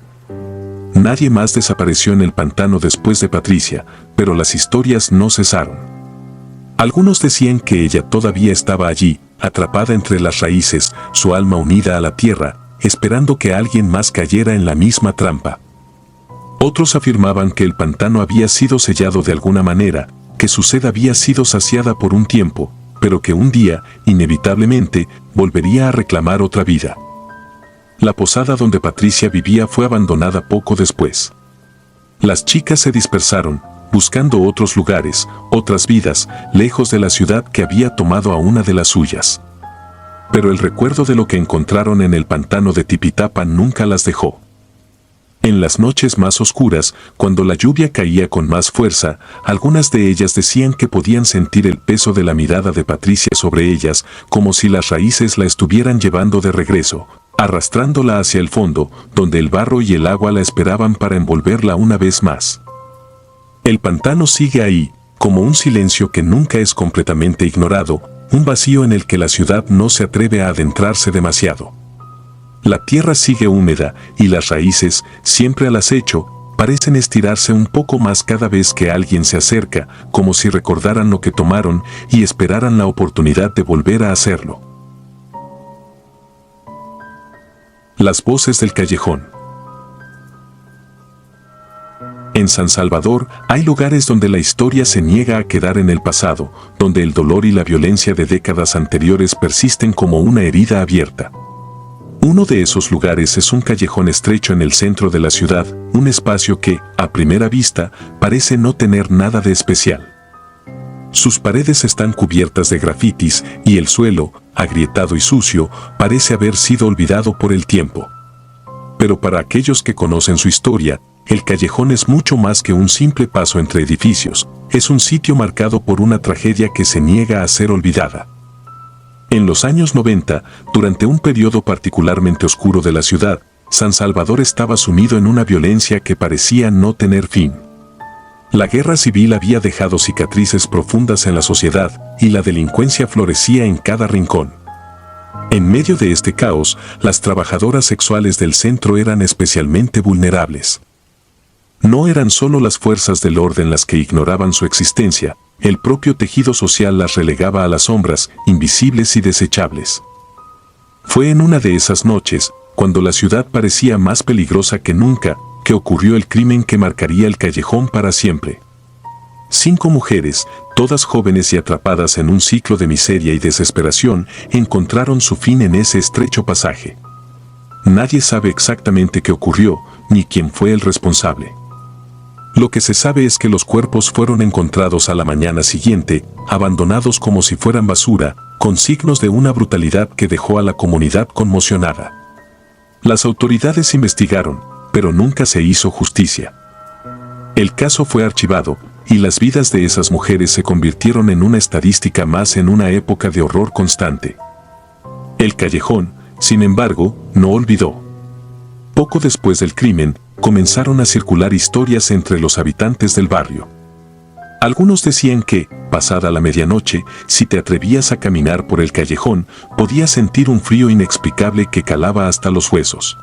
Speaker 1: Nadie más desapareció en el pantano después de Patricia, pero las historias no cesaron. Algunos decían que ella todavía estaba allí, atrapada entre las raíces, su alma unida a la tierra, esperando que alguien más cayera en la misma trampa. Otros afirmaban que el pantano había sido sellado de alguna manera, que su sed había sido saciada por un tiempo, pero que un día, inevitablemente, volvería a reclamar otra vida. La posada donde Patricia vivía fue abandonada poco después. Las chicas se dispersaron, buscando otros lugares, otras vidas, lejos de la ciudad que había tomado a una de las suyas. Pero el recuerdo de lo que encontraron en el pantano de Tipitapa nunca las dejó. En las noches más oscuras, cuando la lluvia caía con más fuerza, algunas de ellas decían que podían sentir el peso de la mirada de Patricia sobre ellas, como si las raíces la estuvieran llevando de regreso, arrastrándola hacia el fondo, donde el barro y el agua la esperaban para envolverla una vez más. El pantano sigue ahí, como un silencio que nunca es completamente ignorado, un vacío en el que la ciudad no se atreve a adentrarse demasiado. La tierra sigue húmeda, y las raíces, siempre al acecho, parecen estirarse un poco más cada vez que alguien se acerca, como si recordaran lo que tomaron y esperaran la oportunidad de volver a hacerlo. Las voces del callejón. En San Salvador hay lugares donde la historia se niega a quedar en el pasado, donde el dolor y la violencia de décadas anteriores persisten como una herida abierta. Uno de esos lugares es un callejón estrecho en el centro de la ciudad, un espacio que, a primera vista, parece no tener nada de especial. Sus paredes están cubiertas de grafitis y el suelo, agrietado y sucio, parece haber sido olvidado por el tiempo. Pero para aquellos que conocen su historia, el callejón es mucho más que un simple paso entre edificios, es un sitio marcado por una tragedia que se niega a ser olvidada. En los años 90, durante un periodo particularmente oscuro de la ciudad, San Salvador estaba sumido en una violencia que parecía no tener fin. La guerra civil había dejado cicatrices profundas en la sociedad y la delincuencia florecía en cada rincón. En medio de este caos, las trabajadoras sexuales del centro eran especialmente vulnerables. No eran solo las fuerzas del orden las que ignoraban su existencia, el propio tejido social las relegaba a las sombras, invisibles y desechables. Fue en una de esas noches, cuando la ciudad parecía más peligrosa que nunca, que ocurrió el crimen que marcaría el callejón para siempre. 5 mujeres, todas jóvenes y atrapadas en un ciclo de miseria y desesperación, encontraron su fin en ese estrecho pasaje. Nadie sabe exactamente qué ocurrió, ni quién fue el responsable. Lo que se sabe es que los cuerpos fueron encontrados a la mañana siguiente, abandonados como si fueran basura, con signos de una brutalidad que dejó a la comunidad conmocionada. Las autoridades investigaron, pero nunca se hizo justicia. El caso fue archivado, y las vidas de esas mujeres se convirtieron en una estadística más en una época de horror constante. El callejón, sin embargo, no olvidó. Poco después del crimen, comenzaron a circular historias entre los habitantes del barrio. Algunos decían que, pasada la medianoche, si te atrevías a caminar por el callejón, podías sentir un frío inexplicable que calaba hasta los huesos.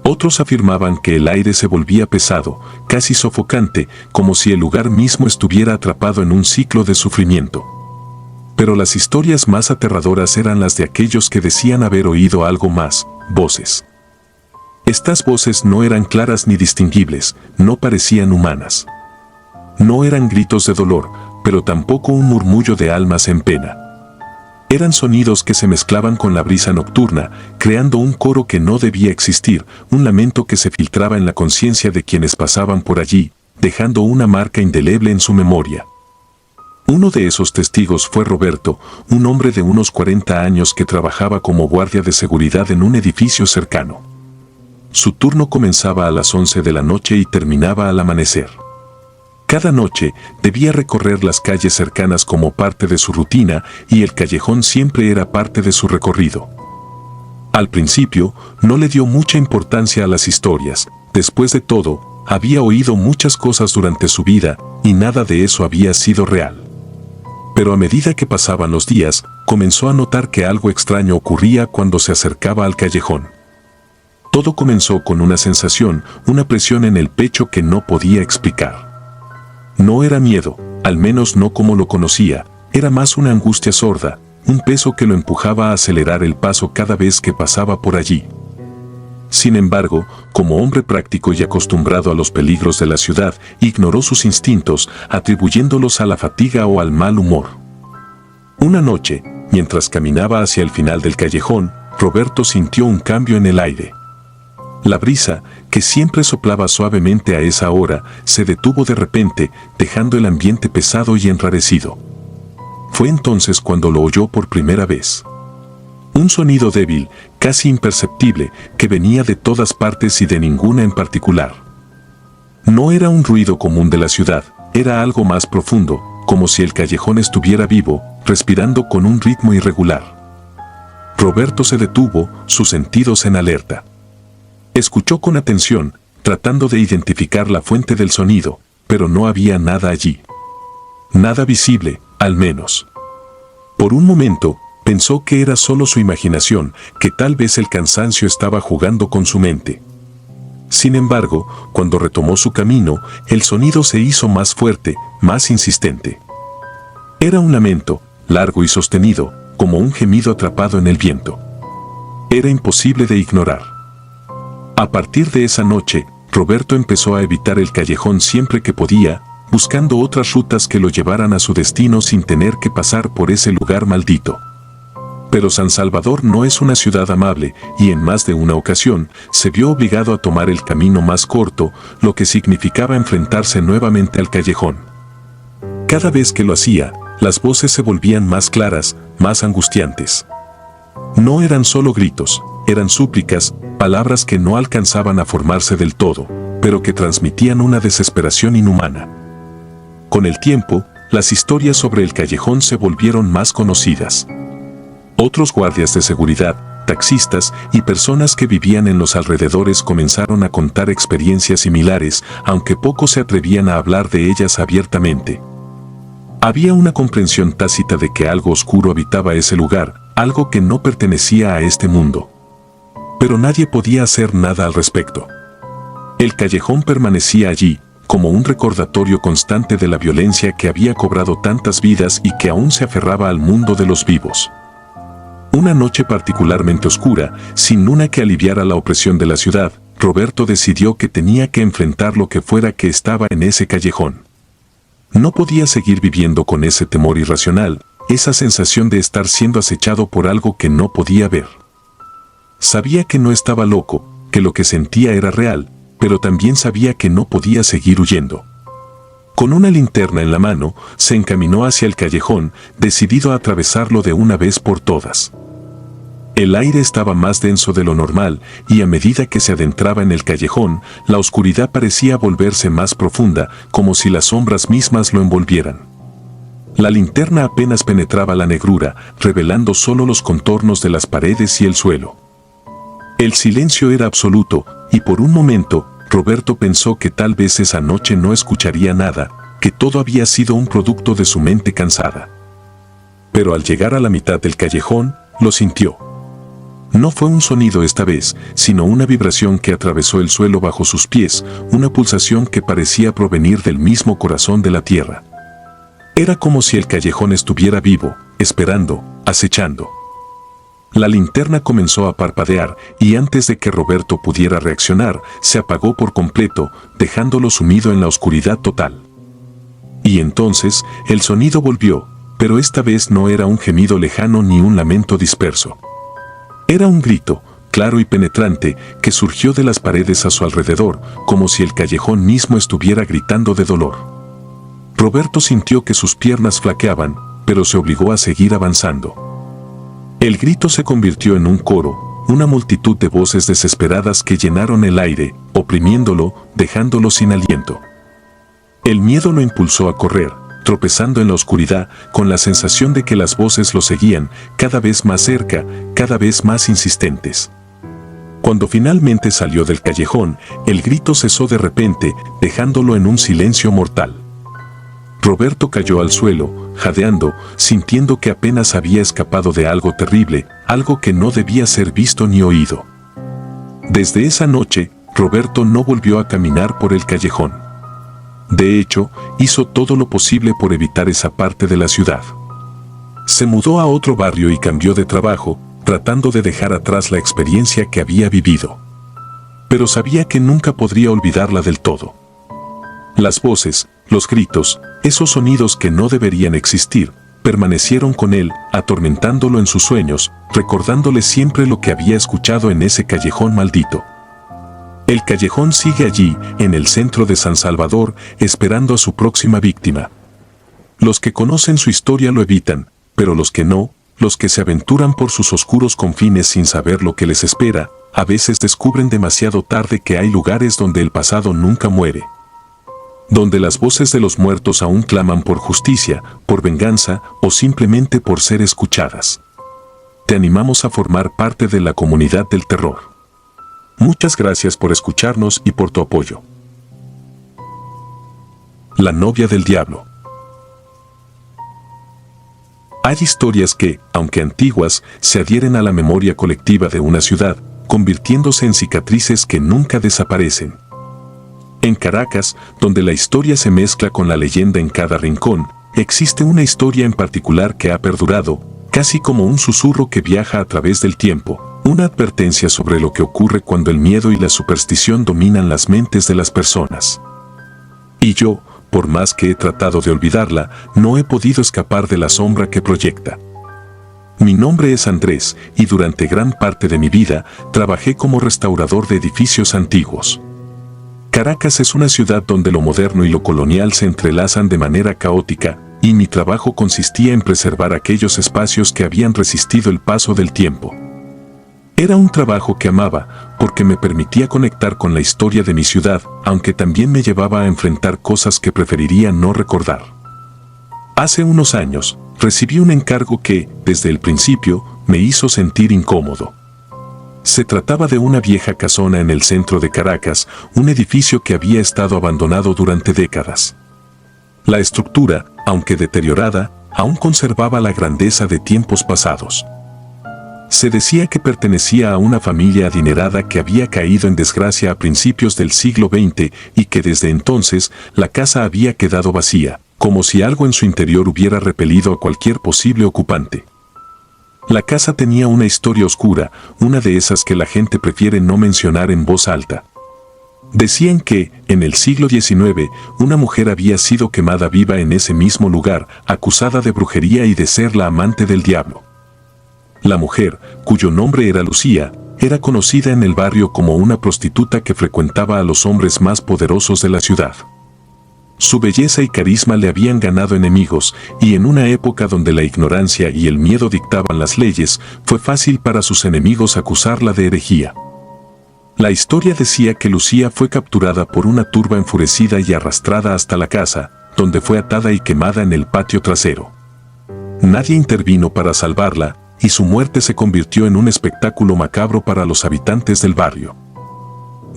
Speaker 1: Otros afirmaban que el aire se volvía pesado, casi sofocante, como si el lugar mismo estuviera atrapado en un ciclo de sufrimiento. Pero las historias más aterradoras eran las de aquellos que decían haber oído algo más, voces. Estas voces no eran claras ni distinguibles, no parecían humanas. No eran gritos de dolor, pero tampoco un murmullo de almas en pena. Eran sonidos que se mezclaban con la brisa nocturna, creando un coro que no debía existir, un lamento que se filtraba en la conciencia de quienes pasaban por allí, dejando una marca indeleble en su memoria. Uno de esos testigos fue Roberto, un hombre de unos 40 años que trabajaba como guardia de seguridad en un edificio cercano. Su turno comenzaba a las 11 de la noche y terminaba al amanecer. Cada noche debía recorrer las calles cercanas como parte de su rutina y el callejón siempre era parte de su recorrido. Al principio, no le dio mucha importancia a las historias. Después de todo, había oído muchas cosas durante su vida y nada de eso había sido real. Pero a medida que pasaban los días, comenzó a notar que algo extraño ocurría cuando se acercaba al callejón. Todo comenzó con una sensación, una presión en el pecho que no podía explicar. No era miedo, al menos no como lo conocía, era más una angustia sorda, un peso que lo empujaba a acelerar el paso cada vez que pasaba por allí. Sin embargo, como hombre práctico y acostumbrado a los peligros de la ciudad, ignoró sus instintos, atribuyéndolos a la fatiga o al mal humor. Una noche, mientras caminaba hacia el final del callejón, Roberto sintió un cambio en el aire. La brisa, que siempre soplaba suavemente a esa hora, se detuvo de repente, dejando el ambiente pesado y enrarecido. Fue entonces cuando lo oyó por primera vez. Un sonido débil, casi imperceptible, que venía de todas partes y de ninguna en particular. No era un ruido común de la ciudad, era algo más profundo, como si el callejón estuviera vivo, respirando con un ritmo irregular. Roberto se detuvo, sus sentidos en alerta. Escuchó con atención, tratando de identificar la fuente del sonido, pero no había nada allí. Nada visible, al menos. Por un momento, pensó que era solo su imaginación, que tal vez el cansancio estaba jugando con su mente. Sin embargo, cuando retomó su camino, el sonido se hizo más fuerte, más insistente. Era un lamento, largo y sostenido, como un gemido atrapado en el viento. Era imposible de ignorar. A partir de esa noche, Roberto empezó a evitar el callejón siempre que podía, buscando otras rutas que lo llevaran a su destino sin tener que pasar por ese lugar maldito. Pero San Salvador no es una ciudad amable, y en más de una ocasión, se vio obligado a tomar el camino más corto, lo que significaba enfrentarse nuevamente al callejón. Cada vez que lo hacía, las voces se volvían más claras, más angustiantes. No eran solo gritos, eran súplicas, palabras que no alcanzaban a formarse del todo, pero que transmitían una desesperación inhumana. Con el tiempo, las historias sobre el callejón se volvieron más conocidas. Otros guardias de seguridad, taxistas y personas que vivían en los alrededores comenzaron a contar experiencias similares, aunque pocos se atrevían a hablar de ellas abiertamente. Había una comprensión tácita de que algo oscuro habitaba ese lugar, algo que no pertenecía a este mundo. Pero nadie podía hacer nada al respecto. El callejón permanecía allí, como un recordatorio constante de la violencia que había cobrado tantas vidas y que aún se aferraba al mundo de los vivos. Una noche particularmente oscura, sin luna que aliviara la opresión de la ciudad, Roberto decidió que tenía que enfrentar lo que fuera que estaba en ese callejón. No podía seguir viviendo con ese temor irracional, esa sensación de estar siendo acechado por algo que no podía ver. Sabía que no estaba loco, que lo que sentía era real, pero también sabía que no podía seguir huyendo. Con una linterna en la mano, se encaminó hacia el callejón, decidido a atravesarlo de una vez por todas. El aire estaba más denso de lo normal, y a medida que se adentraba en el callejón, la oscuridad parecía volverse más profunda, como si las sombras mismas lo envolvieran. La linterna apenas penetraba la negrura, revelando solo los contornos de las paredes y el suelo. El silencio era absoluto, y por un momento, Roberto pensó que tal vez esa noche no escucharía nada, que todo había sido un producto de su mente cansada. Pero al llegar a la mitad del callejón, lo sintió. No fue un sonido esta vez, sino una vibración que atravesó el suelo bajo sus pies, una pulsación que parecía provenir del mismo corazón de la tierra. Era como si el callejón estuviera vivo, esperando, acechando. La linterna comenzó a parpadear y antes de que Roberto pudiera reaccionar, se apagó por completo, dejándolo sumido en la oscuridad total. Y entonces, el sonido volvió, pero esta vez no era un gemido lejano ni un lamento disperso. Era un grito, claro y penetrante, que surgió de las paredes a su alrededor, como si el callejón mismo estuviera gritando de dolor. Roberto sintió que sus piernas flaqueaban, pero se obligó a seguir avanzando. El grito se convirtió en un coro, una multitud de voces desesperadas que llenaron el aire, oprimiéndolo, dejándolo sin aliento. El miedo lo impulsó a correr, tropezando en la oscuridad, con la sensación de que las voces lo seguían, cada vez más cerca, cada vez más insistentes. Cuando finalmente salió del callejón, el grito cesó de repente, dejándolo en un silencio mortal. Roberto cayó al suelo, jadeando, sintiendo que apenas había escapado de algo terrible, algo que no debía ser visto ni oído. Desde esa noche, Roberto no volvió a caminar por el callejón. De hecho, hizo todo lo posible por evitar esa parte de la ciudad. Se mudó a otro barrio y cambió de trabajo, tratando de dejar atrás la experiencia que había vivido. Pero sabía que nunca podría olvidarla del todo. Las voces, los gritos, esos sonidos que no deberían existir, permanecieron con él, atormentándolo en sus sueños, recordándole siempre lo que había escuchado en ese callejón maldito. El callejón sigue allí, en el centro de San Salvador, esperando a su próxima víctima. Los que conocen su historia lo evitan, pero los que no, los que se aventuran por sus oscuros confines sin saber lo que les espera, a veces descubren demasiado tarde que hay lugares donde el pasado nunca muere. Donde las voces de los muertos aún claman por justicia, por venganza o simplemente por ser escuchadas. Te animamos a formar parte de la comunidad del terror. Muchas gracias por escucharnos y por tu apoyo. La novia del diablo. Hay historias que, aunque antiguas, se adhieren a la memoria colectiva de una ciudad, convirtiéndose en cicatrices que nunca desaparecen. En Caracas, donde la historia se mezcla con la leyenda en cada rincón, existe una historia en particular que ha perdurado, casi como un susurro que viaja a través del tiempo, una advertencia sobre lo que ocurre cuando el miedo y la superstición dominan las mentes de las personas. Y yo, por más que he tratado de olvidarla, no he podido escapar de la sombra que proyecta. Mi nombre es Andrés, y durante gran parte de mi vida, trabajé como restaurador de edificios antiguos. Caracas es una ciudad donde lo moderno y lo colonial se entrelazan de manera caótica, y mi trabajo consistía en preservar aquellos espacios que habían resistido el paso del tiempo. Era un trabajo que amaba, porque me permitía conectar con la historia de mi ciudad, aunque también me llevaba a enfrentar cosas que preferiría no recordar. Hace unos años, recibí un encargo que, desde el principio, me hizo sentir incómodo. Se trataba de una vieja casona en el centro de Caracas, un edificio que había estado abandonado durante décadas. La estructura, aunque deteriorada, aún conservaba la grandeza de tiempos pasados. Se decía que pertenecía a una familia adinerada que había caído en desgracia a principios del siglo XX y que desde entonces la casa había quedado vacía, como si algo en su interior hubiera repelido a cualquier posible ocupante. La casa tenía una historia oscura, una de esas que la gente prefiere no mencionar en voz alta. Decían que, en el siglo XIX, una mujer había sido quemada viva en ese mismo lugar, acusada de brujería y de ser la amante del diablo. La mujer, cuyo nombre era Lucía, era conocida en el barrio como una prostituta que frecuentaba a los hombres más poderosos de la ciudad. Su belleza y carisma le habían ganado enemigos, y en una época donde la ignorancia y el miedo dictaban las leyes, fue fácil para sus enemigos acusarla de herejía. La historia decía que Lucía fue capturada por una turba enfurecida y arrastrada hasta la casa, donde fue atada y quemada en el patio trasero. Nadie intervino para salvarla, y su muerte se convirtió en un espectáculo macabro para los habitantes del barrio.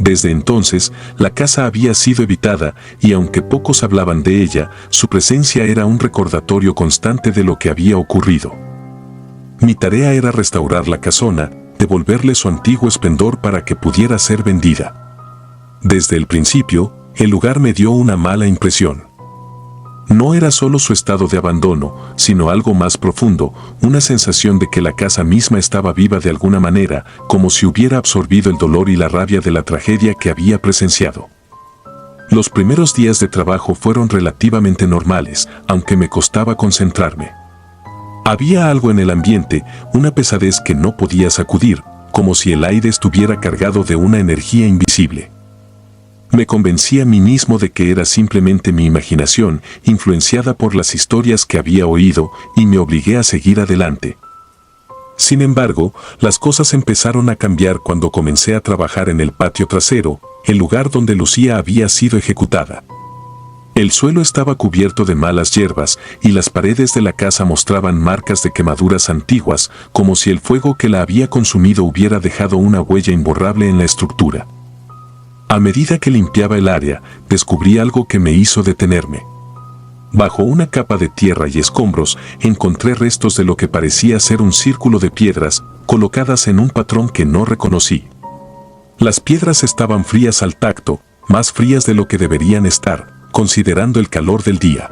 Speaker 1: Desde entonces, la casa había sido evitada, y aunque pocos hablaban de ella, su presencia era un recordatorio constante de lo que había ocurrido. Mi tarea era restaurar la casona, devolverle su antiguo esplendor para que pudiera ser vendida. Desde el principio, el lugar me dio una mala impresión. No era solo su estado de abandono, sino algo más profundo, una sensación de que la casa misma estaba viva de alguna manera, como si hubiera absorbido el dolor y la rabia de la tragedia que había presenciado. Los primeros días de trabajo fueron relativamente normales, aunque me costaba concentrarme. Había algo en el ambiente, una pesadez que no podía sacudir, como si el aire estuviera cargado de una energía invisible. Me convencí a mí mismo de que era simplemente mi imaginación, influenciada por las historias que había oído, y me obligué a seguir adelante. Sin embargo, las cosas empezaron a cambiar cuando comencé a trabajar en el patio trasero, el lugar donde Lucía había sido ejecutada. El suelo estaba cubierto de malas hierbas, y las paredes de la casa mostraban marcas de quemaduras antiguas, como si el fuego que la había consumido hubiera dejado una huella imborrable en la estructura. A medida que limpiaba el área, descubrí algo que me hizo detenerme. Bajo una capa de tierra y escombros, encontré restos de lo que parecía ser un círculo de piedras, colocadas en un patrón que no reconocí. Las piedras estaban frías al tacto, más frías de lo que deberían estar, considerando el calor del día.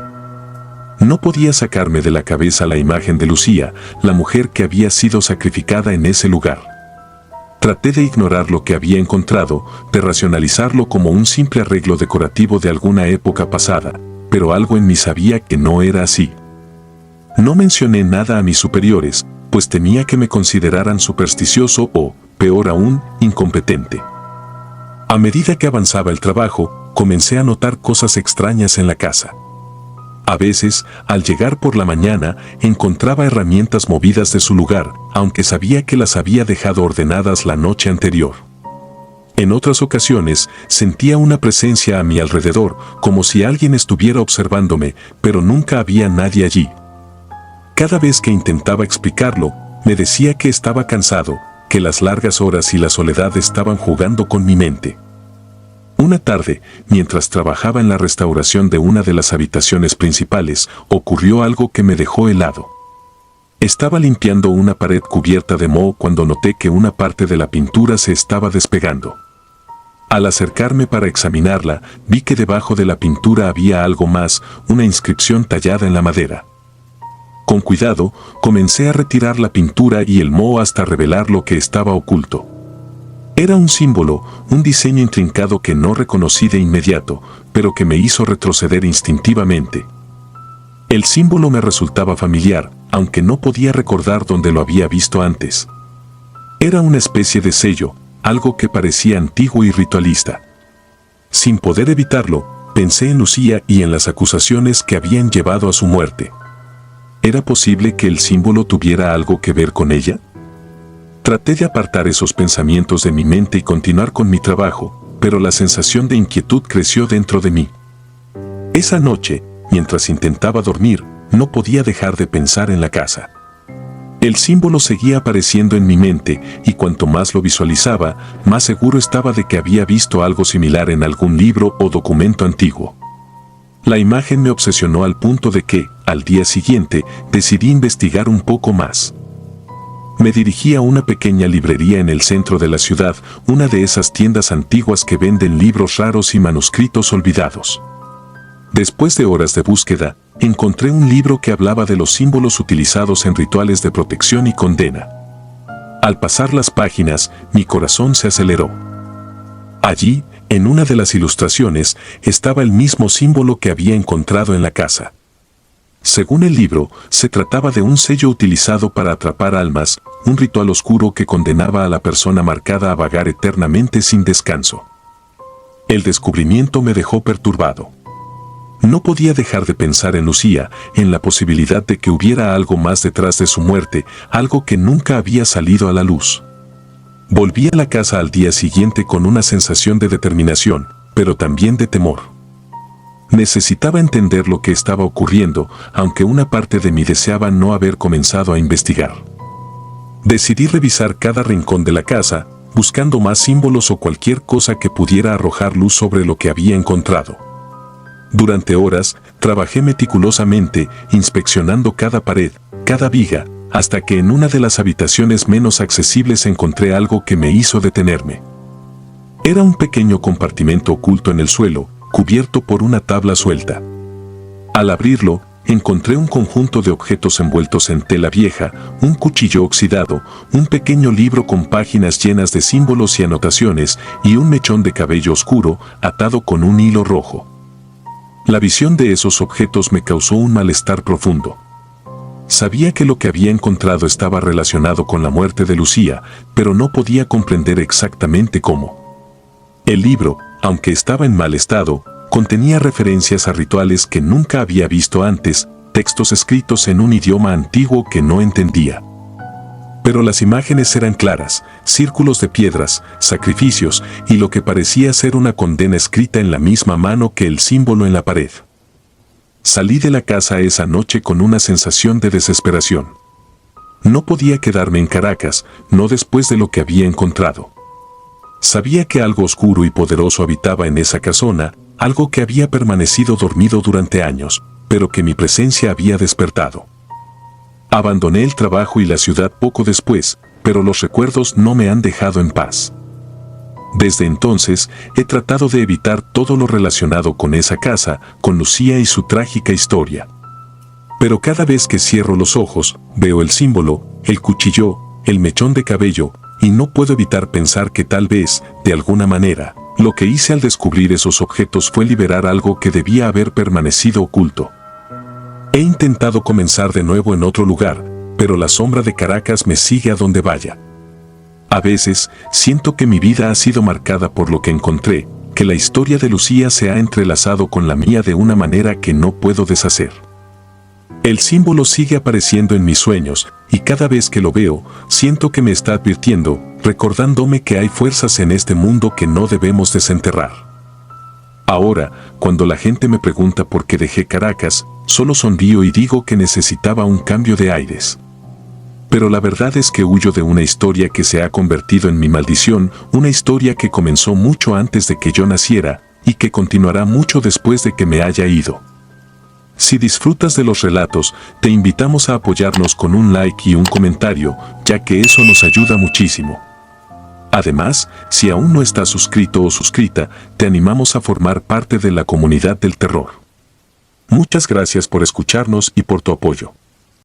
Speaker 1: No podía sacarme de la cabeza la imagen de Lucía, la mujer que había sido sacrificada en ese lugar. Traté de ignorar lo que había encontrado, de racionalizarlo como un simple arreglo decorativo de alguna época pasada, pero algo en mí sabía que no era así. No mencioné nada a mis superiores, pues temía que me consideraran supersticioso o, peor aún, incompetente. A medida que avanzaba el trabajo, comencé a notar cosas extrañas en la casa. A veces, al llegar por la mañana, encontraba herramientas movidas de su lugar, aunque sabía que las había dejado ordenadas la noche anterior. En otras ocasiones, sentía una presencia a mi alrededor, como si alguien estuviera observándome, pero nunca había nadie allí. Cada vez que intentaba explicarlo, me decía que estaba cansado, que las largas horas y la soledad estaban jugando con mi mente. Una tarde, mientras trabajaba en la restauración de una de las habitaciones principales, ocurrió algo que me dejó helado. Estaba limpiando una pared cubierta de moho cuando noté que una parte de la pintura se estaba despegando. Al acercarme para examinarla, vi que debajo de la pintura había algo más, una inscripción tallada en la madera. Con cuidado, comencé a retirar la pintura y el moho hasta revelar lo que estaba oculto. Era un símbolo, un diseño intrincado que no reconocí de inmediato, pero que me hizo retroceder instintivamente. El símbolo me resultaba familiar, aunque no podía recordar dónde lo había visto antes. Era una especie de sello, algo que parecía antiguo y ritualista. Sin poder evitarlo, pensé en Lucía y en las acusaciones que habían llevado a su muerte. ¿Era posible que el símbolo tuviera algo que ver con ella? Traté de apartar esos pensamientos de mi mente y continuar con mi trabajo, pero la sensación de inquietud creció dentro de mí. Esa noche, mientras intentaba dormir, no podía dejar de pensar en la casa. El símbolo seguía apareciendo en mi mente, y cuanto más lo visualizaba, más seguro estaba de que había visto algo similar en algún libro o documento antiguo. La imagen me obsesionó al punto de que, al día siguiente, decidí investigar un poco más. Me dirigí a una pequeña librería en el centro de la ciudad, una de esas tiendas antiguas que venden libros raros y manuscritos olvidados. Después de horas de búsqueda, encontré un libro que hablaba de los símbolos utilizados en rituales de protección y condena. Al pasar las páginas, mi corazón se aceleró. Allí, en una de las ilustraciones, estaba el mismo símbolo que había encontrado en la casa. Según el libro, se trataba de un sello utilizado para atrapar almas, un ritual oscuro que condenaba a la persona marcada a vagar eternamente sin descanso. El descubrimiento me dejó perturbado. No podía dejar de pensar en Lucía, en la posibilidad de que hubiera algo más detrás de su muerte, algo que nunca había salido a la luz. Volví a la casa al día siguiente con una sensación de determinación, pero también de temor. Necesitaba entender lo que estaba ocurriendo, aunque una parte de mí deseaba no haber comenzado a investigar. Decidí revisar cada rincón de la casa, buscando más símbolos o cualquier cosa que pudiera arrojar luz sobre lo que había encontrado. Durante horas, trabajé meticulosamente, inspeccionando cada pared, cada viga, hasta que en una de las habitaciones menos accesibles encontré algo que me hizo detenerme. Era un pequeño compartimento oculto en el suelo, cubierto por una tabla suelta. Al abrirlo, encontré un conjunto de objetos envueltos en tela vieja, un cuchillo oxidado, un pequeño libro con páginas llenas de símbolos y anotaciones, y un mechón de cabello oscuro, atado con un hilo rojo. La visión de esos objetos me causó un malestar profundo. Sabía que lo que había encontrado estaba relacionado con la muerte de Lucía, pero no podía comprender exactamente cómo. El libro, aunque estaba en mal estado, contenía referencias a rituales que nunca había visto antes, textos escritos en un idioma antiguo que no entendía. Pero las imágenes eran claras, círculos de piedras, sacrificios y lo que parecía ser una condena escrita en la misma mano que el símbolo en la pared. Salí de la casa esa noche con una sensación de desesperación. No podía quedarme en Caracas, no después de lo que había encontrado. Sabía que algo oscuro y poderoso habitaba en esa casona, algo que había permanecido dormido durante años, pero que mi presencia había despertado. Abandoné el trabajo y la ciudad poco después, pero los recuerdos no me han dejado en paz. Desde entonces, he tratado de evitar todo lo relacionado con esa casa, con Lucía y su trágica historia. Pero cada vez que cierro los ojos, veo el símbolo, el cuchillo, el mechón de cabello, y no puedo evitar pensar que tal vez, de alguna manera, lo que hice al descubrir esos objetos fue liberar algo que debía haber permanecido oculto. He intentado comenzar de nuevo en otro lugar, pero la sombra de Caracas me sigue a donde vaya. A veces, siento que mi vida ha sido marcada por lo que encontré, que la historia de Lucía se ha entrelazado con la mía de una manera que no puedo deshacer. El símbolo sigue apareciendo en mis sueños, y cada vez que lo veo, siento que me está advirtiendo, recordándome que hay fuerzas en este mundo que no debemos desenterrar. Ahora, cuando la gente me pregunta por qué dejé Caracas, solo sonrío y digo que necesitaba un cambio de aires. Pero la verdad es que huyo de una historia que se ha convertido en mi maldición, una historia que comenzó mucho antes de que yo naciera, y que continuará mucho después de que me haya ido. Si disfrutas de los relatos, te invitamos a apoyarnos con un like y un comentario, ya que eso nos ayuda muchísimo. Además, si aún no estás suscrito o suscrita, te animamos a formar parte de la comunidad del terror. Muchas gracias por escucharnos y por tu apoyo.